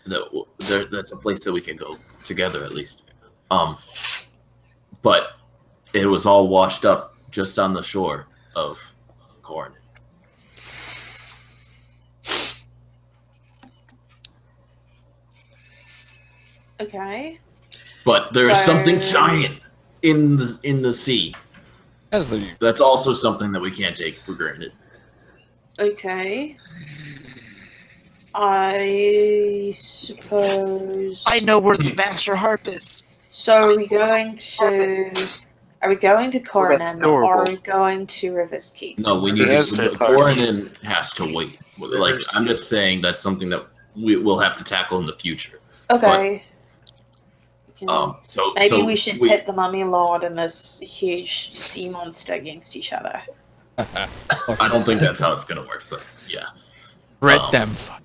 that's a place that we can go together at least. But it was all washed up just on the shore of Corn.
Okay.
But there's something giant in the sea. That's also something that we can't take for granted.
Okay. I suppose.
I know where the master harp is.
So are we going to Coronin or are we going to River's Keep?
No, we need to. Coronin has to wait. Like I'm just saying, that's something that we'll have to tackle in the future.
Okay.
So
maybe we should pit the Mummy Lord and this huge sea monster against each other.
I don't think that's how it's gonna work, but yeah.
Let them fight.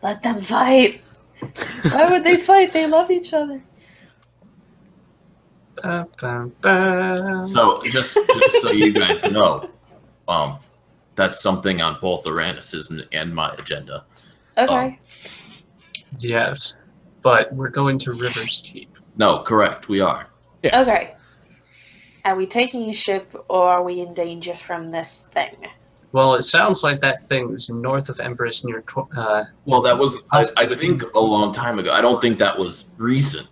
Let them fight. Why would they fight? They love each other.
So just so you guys know, that's something on both Arranis's and my agenda.
Okay.
Yes, but we're going to River's Keep.
No, correct. We are.
Yeah.
Okay. Are we taking a ship or are we in danger from this thing?
Well, it sounds like that thing is north of Empress near.
Well, that was I think a long time ago. I don't think that was recent.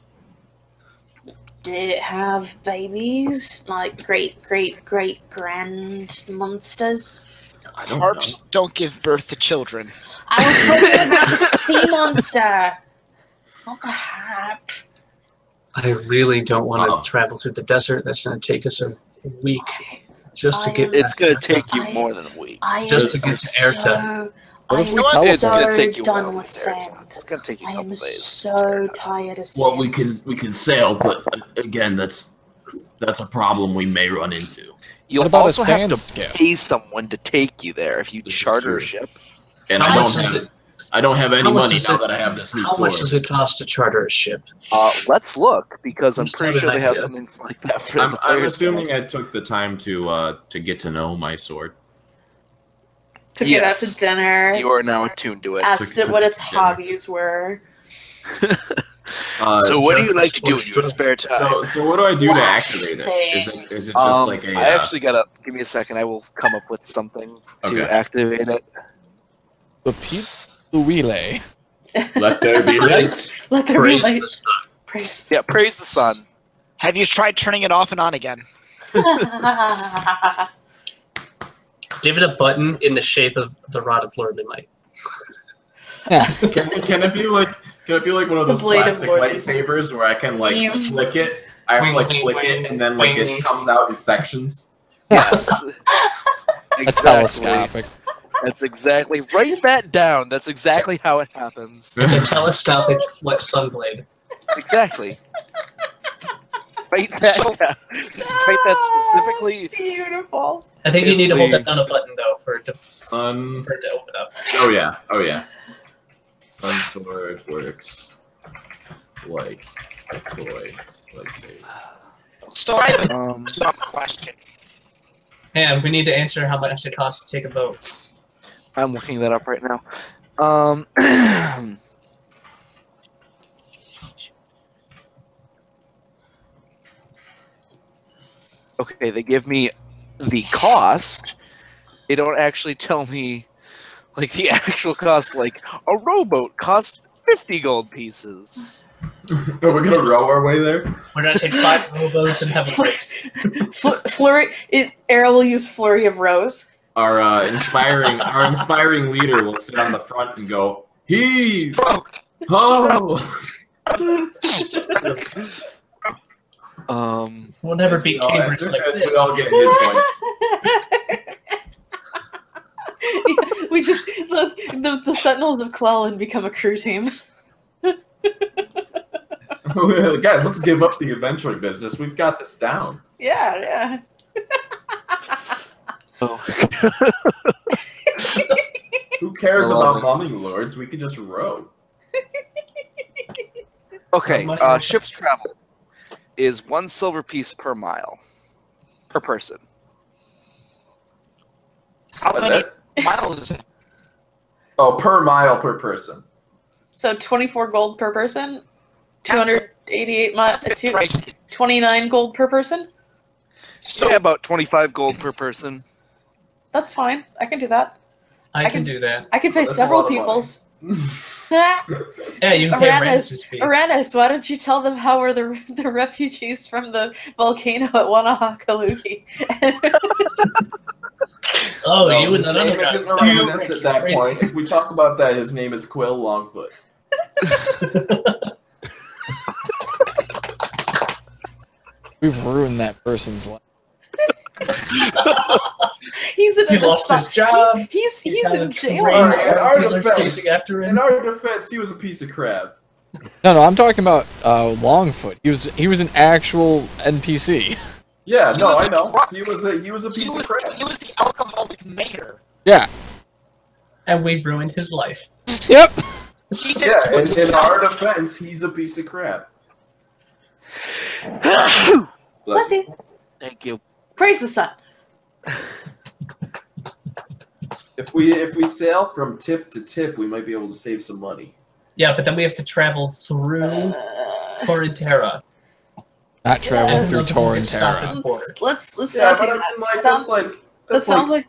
Did it have babies? Like great-great-great-grand monsters?
I don't
Harps
know.
don't give birth to children.
I was talking about the sea monster, not the harp.
I really don't want
Wow.
to travel through the desert. That's going to take us a week just to get.
It's going to
back.
take you more than a week.
I am
Just to get to Aerta.
so,
What
I
if
am
we
It's
teleport?
so
going to take you
done
well
with
to Aerta.
sand.
It's going to take you
I
a couple
am
days.
so tired of sand.
Well, we can sail, but again, that's a problem we may run into.
You'll
What about a
also have
sand
to
skiff?
pay someone to take you there if you
This is
charter
true.
a ship.
And
How
I
much
don't
is
have
it?
I don't have any
How much
money
is
now
it-
that I have this new
How
sword.
much does it cost to charter a ship?
Let's look, because I'm
Who's
pretty
got
sure
an
they have
idea?
something like that for
I'm
the players.
assuming I took the time to get to know my sword.
Took it out
Yes.
to dinner.
You are now attuned to it.
Asked
took
it what
it
its
to dinner.
hobbies were.
So what do you
Jeff
like to do in your
Stroke.
spare time?
So what do I do to
Slash
activate it? Is it
things.
just like a?
I actually gotta give me a second. I will come up with something to
Okay.
activate it.
The Pete Louile.
let there be light.
Let there be
Praise
light.
the sun.
Praise.
Yeah, praise the sun.
Have you tried turning it off and on again?
Give it a button in the shape of the rod of lordly might.
Can it be like one of
The
those
blade of
plastic
lordly.
lightsabers where I can like
You-
flick it? I have to like
Wing,
flick
wing,
it and then like
wing.
it comes out in sections.
Yes.
A
Exactly.
telescopic.
That's exactly. Write that down. That's exactly how it happens.
It's a telescopic like sunblade.
Exactly. Write that down. Write that specifically.
Beautiful.
I think you need to hold that down a button though for it to
Sun.
open up.
Oh yeah. Sun sword works like a toy lightsaber.
So I have a
Um,
dumb question.
And we need to answer how much it costs to take a boat.
I'm looking that up right now. Okay, they give me the cost. They don't actually tell me like the actual cost. Like a rowboat costs 50 gold pieces.
Are we gonna row our way there?
We're gonna take 5 rowboats and have a race.
Flurry. Aera will use flurry of rows.
Our inspiring leader will sit on the front and go, heave, ho.
We'll never beat
As
Cambridge
we
like
as
this.
we all get hit points.
We just the Sentinels of Clelen become a crew team.
Guys, let's give up the adventuring business. We've got this down.
Yeah.
Oh.
Who cares
I love
about
it.
mumming lords? We could just row.
Okay, ship's travel is 1 silver piece per mile per person.
How
What's
many
that?
miles is it?
Oh, per mile per person.
So 24 gold per person. 288 miles.
That's pricey.
29 gold per person.
So
Yeah, about 25 gold per person.
That's fine. I can do that.
I can do that.
I can pay
That's a
several
lot of money.
people's.
Yeah, you can pay Arranis' fee.
Arranis, why don't you tell them how we're the refugees from the volcano at Wanahakaluki?
Oh,
No,
you and
his
that other
name
guy.
isn't Arranis at that point. If we talk about that, his name is Quill Longfoot.
We've ruined that person's life.
He's in
He lost his job.
He's
got
in
a
jail.
crazed
In our
dealer
defense-
chasing after
In
him.
our defense, he was a piece of crap.
No, I'm talking about Longfoot. He was an actual NPC.
Yeah,
He
no,
was
I
a
know.
drunk.
He was a piece of crap.
he was the alcoholic mayor.
Yeah.
And we ruined his life.
Yep.
He did
Yeah, and in
20
our defense, he's a piece of crap.
Bless you.
Thank you.
Praise the sun.
If we sail from tip to tip, we might be able to save some money.
Yeah, but then we have to travel through Torrentera.
Not traveling
And
through
those people get stopped
Torrentera.
at the border.
Let's
Yeah,
not
but
do
I
that.
mean, like
Sounds-
that's
That sounds
like
like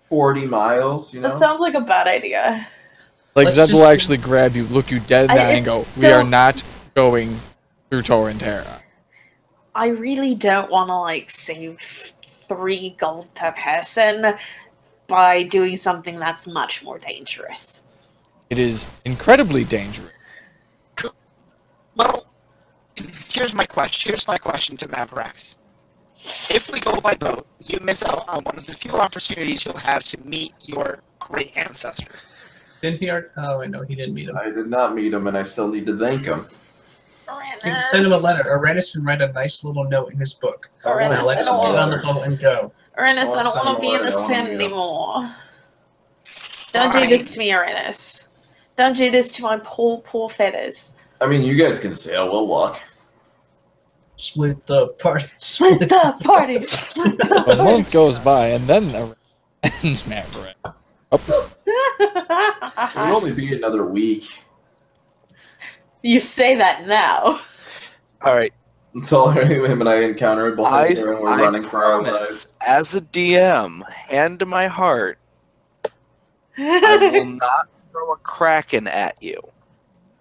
40 miles, you know?
that sounds like a bad idea.
Like
Let's
Zed will
just-
actually grab you, look you dead in the eye, and go, "We
so-
are not going through Torrentera."
I really don't want to like save 3 gold per person by doing something that's much more dangerous.
It is incredibly dangerous.
Well, here's my question to Mavarax. If we go by boat, you miss out on one of the few opportunities you'll have to meet your great ancestor.
Didn't he? Oh, I know he didn't meet him.
I did not meet him, and I still need to thank him.
Arranis.
Send him a letter. Arranis can write a nice little note in his book.
Arranis,
Now let's
I don't
get
wanna-
on the boat and go.
Arranis,
I'll
I don't
send
want
him
to
a
be in the
letter, I'll
sin
meet him.
anymore. Don't do this to me, Arranis. Don't do this to my poor, poor feathers.
I mean, you guys can sail. We'll walk.
Split the party.
Split the party. Split the
A
party.
month goes by, and then Mavarax.
It'll only be another week.
You say that now.
All right.
Until him and I encounter a beholder and we're running for our
promise,
lives.
as a DM, hand to my heart, I will not throw a kraken at you.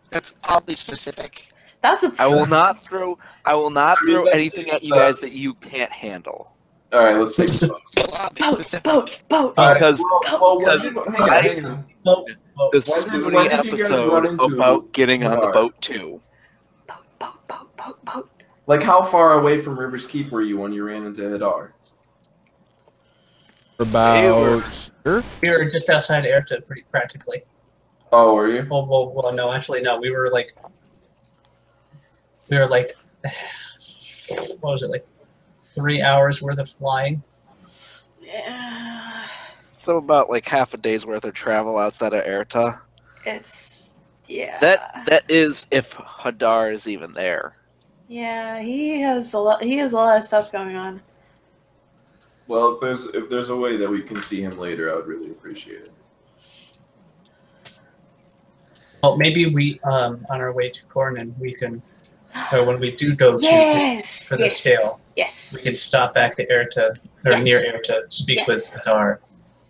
That's oddly specific.
That's a.
I will not throw anything at you guys that you can't handle.
All right, let's take the boat.
Oddly
boat,
specific.
boat, boat.
All right,
Because-
well,
because
hang on,
I-
hang on.
The
Why did
spoony
you guys run
episode
into
about getting on the
Hadar?
boat too.
Boat.
Like, how far away from River's Keep were you when you ran into Hadar?
About here?
We were just outside Aerta, pretty practically.
Oh, were you?
Well, no, actually, no. We were like, what was it, like 3 hours worth of flying?
Yeah.
So about like half a day's worth of travel outside of Aerta.
It's yeah.
That is if Hadar is even there.
Yeah, he has a lot. He has a lot of stuff going on.
Well, if there's a way that we can see him later, I would really appreciate it.
Well, maybe we, on our way to Cornan, we can, or when we do go
Yes.
for the
yes.
tail,
Yes.
we can stop back to Aerta, or
Yes.
near Aerta, speak
Yes.
with Hadar.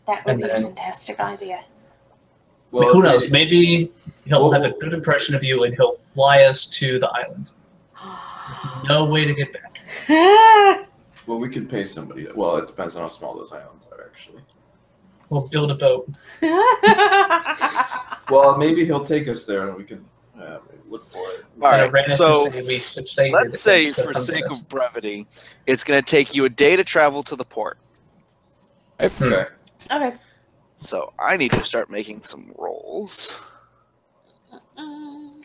That would
And
be a
then-
fantastic idea.
Well,
Who
if
knows? Maybe he'll
Well-
have a good impression of you and he'll fly us to the island. No way to get back.
Well, we could pay somebody. Well, it depends on how small those islands are, actually.
We'll build a boat.
Well, maybe he'll take us there, and we can look for it.
All right,
And Arranis
so
is saying we should say
let's
that
say,
it's gonna
for
come to
sake
us.
of brevity, it's going to take you a day to travel to the port.
Okay.
Okay.
So I need to start making some rolls.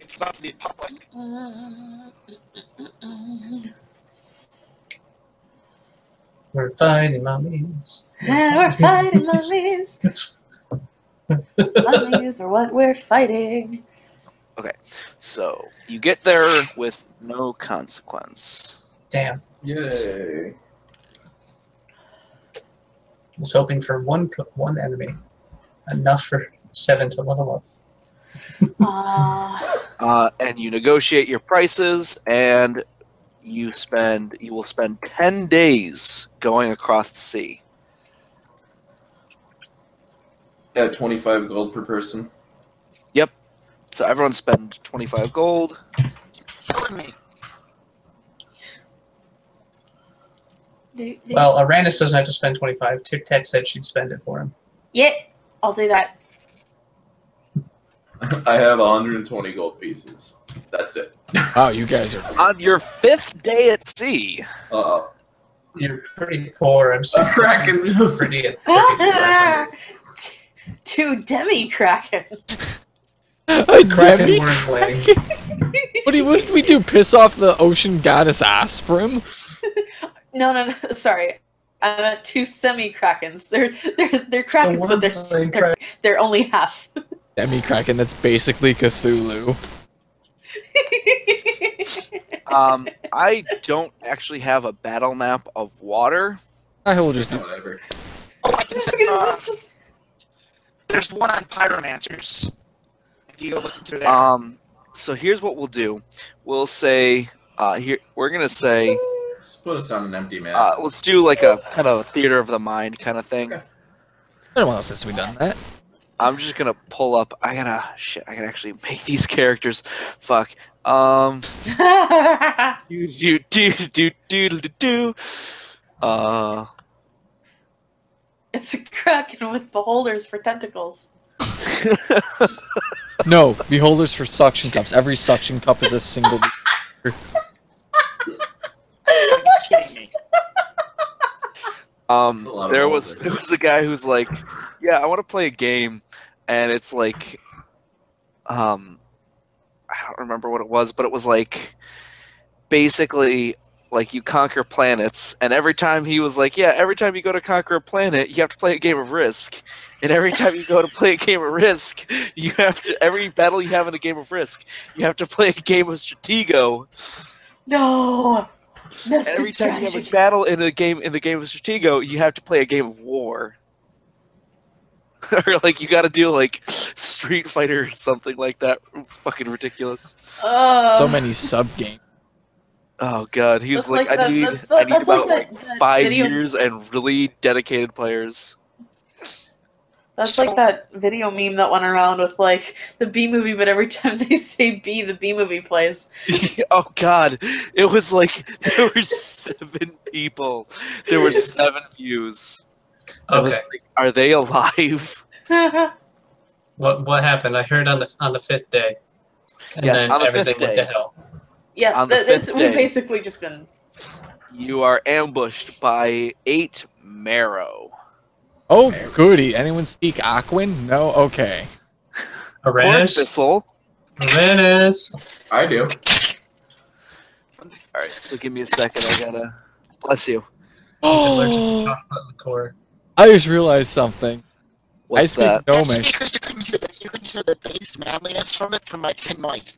It's about to be public.
We're fighting mummies.
We're fighting mummies. Mummies are what we're fighting.
So you get there with no consequence.
Damn.
Yay.
I was hoping for one enemy. Enough for 7 to level up.
And you negotiate your prices, and you will spend 10 days going across the sea.
Yeah, 25 gold per person.
So everyone spend 25 gold.
Killing me.
Well, Arranis doesn't have to spend 25. Tic Tac said she'd spend it for him.
Yeah, I'll do that.
I have 120 gold pieces. That's it.
Wow, you guys are.
On your 5th day at sea,
Uh-oh.
You're pretty poor. I'm so
Kraken.
pretty at 32.
2 demi-kraken.
A
Kraken
demi?
wordplay.
What did we do? Piss off the ocean goddess Asprim?
No. Sorry. I meant 2 semi-krakens. They're krakens, but they're only half.
Demi Kraken, that's basically Cthulhu.
I don't actually have a battle map of water.
I will just do.
Whatever.
Oh, I can
Just
see,
gonna- just-
there's one on pyromancers. If you go looking through there.
So here's what we'll do. We'll say we're gonna say
Just put us on an empty map.
let's do like a kind of theater of the mind kind of thing.
It's been a while since we've done that.
I'm just gonna pull up. I gotta actually make these characters. Fuck. Do.
It's a kraken with beholders for tentacles.
No, beholders for suction cups. Every suction cup is a single.
Are you kidding me?
There was a guy who's like, yeah, I want to play a game, and it's like, I don't remember what it was, but it was like, basically, like you conquer planets, and every time he was like, yeah, every time you go to conquer a planet, you have to play a game of Risk, and every time you go to play a game of Risk, you have to, every battle you have in a game of Risk, you have to play a game of Stratego.
No.
And every time you have a battle in the game of Stratego, you have to play a game of War. Or like you got to do like Street Fighter or something like that. It's fucking ridiculous.
So many sub games.
Oh god, he was
That's
like,
like
I need
that's
about
like
like
that
5
video-
years and really dedicated players.
That's like that video meme that went around with like the B movie, but every time they say B, the B movie plays.
Oh god, it was like there were 7 people. There were 7 views. I was
Okay.
like, are they alive?
What happened? I heard on the 5th day, and
Yes,
then
on the
everything
5th
went
day.
to hell.
Yeah,
On the
we've
5th day.
basically just been.
You are ambushed by 8 marrow.
Oh, goody. Anyone speak Aquan? No? Okay.
Arranis.
Thistle.
Arranis.
I do.
Alright, so give me a second. I gotta. Bless you.
He's allergic to chocolate liqueur.
I just realized something. I
What's
speak
that?
That's
Gnomish.
because you couldn't hear the bass manliness from it from my tin mic.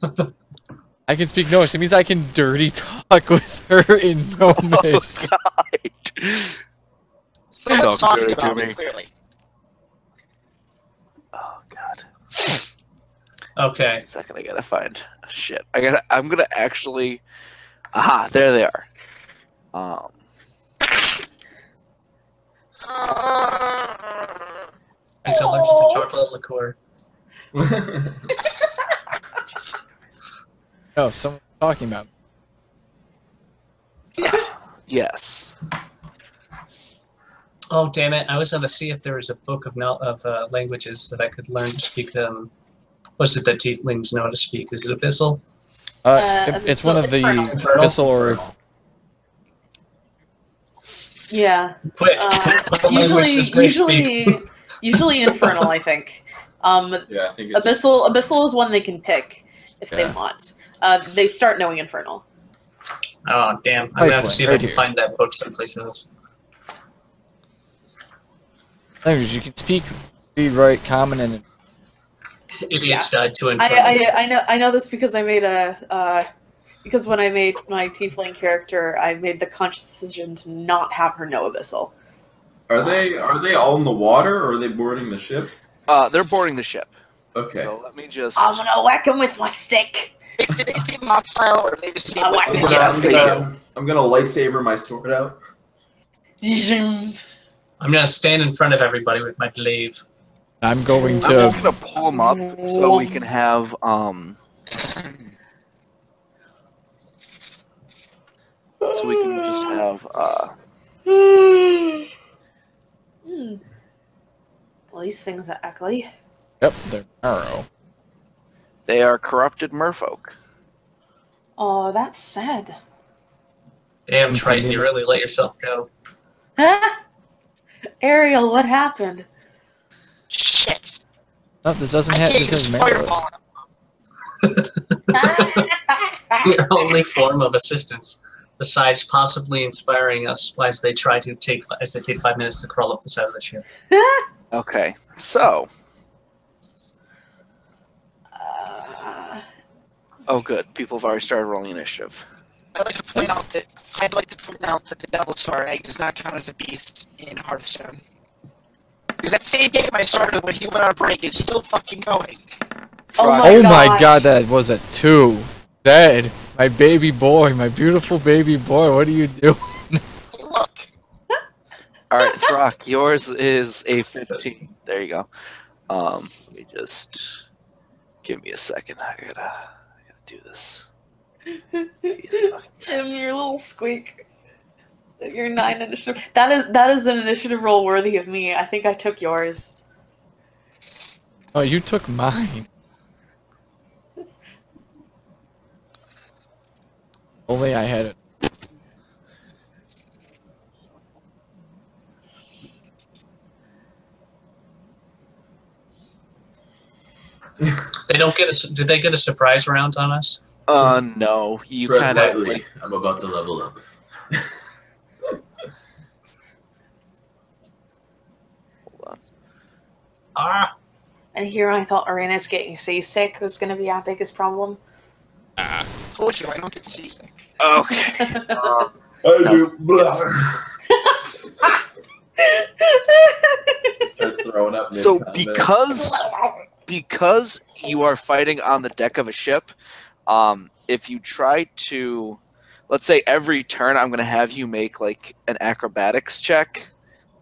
I can speak Gnomish. It means I can dirty talk with her in Gnomish.
Oh god.
So let's
Talk
talk
dirty to
about
me.
it clearly.
Oh god.
Okay.
A second, I gotta find shit. I'm gonna actually. Aha, there they are.
He's allergic to chocolate liqueur.
No, someone's talking about.
Yes.
Oh damn it! I was gonna see if there was a book of languages that I could learn to speak. What's it that tieflings know how to speak? Is it Abyssal?
It's one of the
Infernal?
Abyssal or
Yeah.
Quick! What language does Grace speak?
Usually Infernal, I think.
Yeah, I think it's
Abyssal is one they can pick if they
Yeah.
want. They start knowing Infernal.
Oh damn! I'm gonna have to see if I
Right
can
here.
find that book someplace else.
language. You can speak, read, write, common, and
Idiots died to Infernal.
I know this because I made because when I made my tiefling character, I made the conscious decision to not have her know Abyssal.
Are they all in the water or are they boarding the ship?
They're boarding the ship.
Okay.
So let me just.
I'm gonna whack him with my stick.
Did they seem hostile or they just seem
I
like
like
I'm
it.
gonna lightsaber my sword out.
I'm gonna stand in front of everybody with my glaive.
I'm going
I'm just
to.
gonna pull them up so we can have so we can just have
Well, these things are ugly.
Yep, they're narrow.
they are corrupted merfolk.
Oh, that's sad.
Damn, Triton, you really let yourself go.
Huh? Ariel, what happened?
shit.
No, this doesn't
I
have.
can't
This
use
is marrow.
fireball.
Your only form of assistance, besides possibly inspiring us as they take 5 minutes to crawl up the side of the ship.
Okay, so oh good, people have already started rolling initiative.
I'd like to point out that the Devil Star Egg does not count as a beast in Hearthstone. Because that same game I started when he went on break is still fucking going.
Oh my
Oh my
God.
god, that was a 2. Dead. My baby boy, my beautiful baby boy. What are you doing?
Hey, look.
All right, Throkk, yours is a 15. There you go. Let me just give me a second. I gotta do this.
Jim, your little squeak. Your 9 initiative. That is an initiative roll worthy of me. I think I took yours.
Oh, you took mine. Only I had it.
They don't get a. Did they get a surprise round on us?
No. You
Tread
kind of
lightly.
like,
I'm about to level up.
hold on.
Ah,
And here I thought Arranis getting seasick was going to be our biggest problem.
Told you I don't get seasick.
Okay.
I
No,
do. Blah. Start throwing up.
So
mid-combat.
because you are fighting on the deck of a ship, if you try to, let's say every turn, I'm going to have you make like an acrobatics check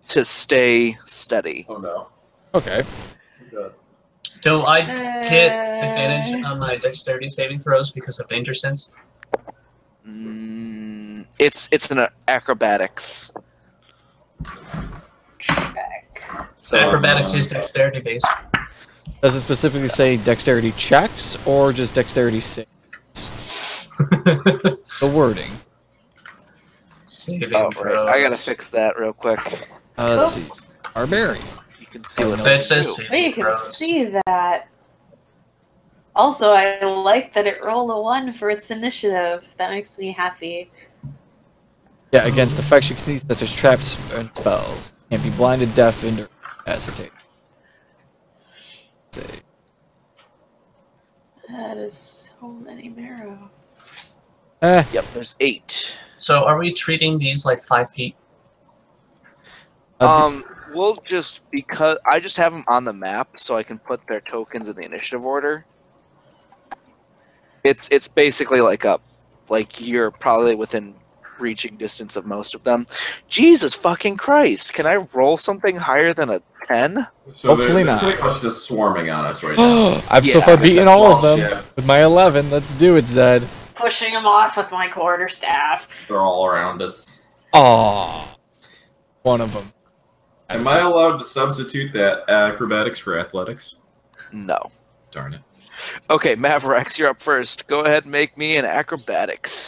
to stay steady.
Oh no.
Okay.
God.
do I get advantage on my dexterity saving throws because of danger sense?
It's an acrobatics.
Check.
So,
Acrobatics is dexterity based.
Does it specifically say dexterity checks or just dexterity saves? The wording.
Saving
oh,
throws.
right. I gotta fix that real quick.
Let's see. Barbarian.
You can see what
That says
do.
saving
We can
throws.
see that. Also, I like that it rolled a 1 for its initiative. That makes me happy.
Yeah, against effects you can see such as traps and spells. Can't be blinded, deafened, or incapacitated. Let's see.
That is so many marrow.
Yep, there's 8.
So are we treating these like 5 feet?
We'll just, because I just have them on the map so I can put their tokens in the initiative order. It's basically like you're probably within reaching distance of most of them. Jesus fucking Christ! Can I roll something higher than a 10?
So
Hopefully
they're
not.
pretty much just swarming on us right now.
I've so
Yeah,
far
it's
beaten
a
all of
small
them
ship.
with my 11. Let's do it, Zed.
Pushing him off with my quarterstaff.
They're all around us.
Aww. One of them.
Am I allowed to substitute that acrobatics for athletics?
No.
Darn it.
Okay, Mavarax, you're up first. Go ahead and make me an acrobatics.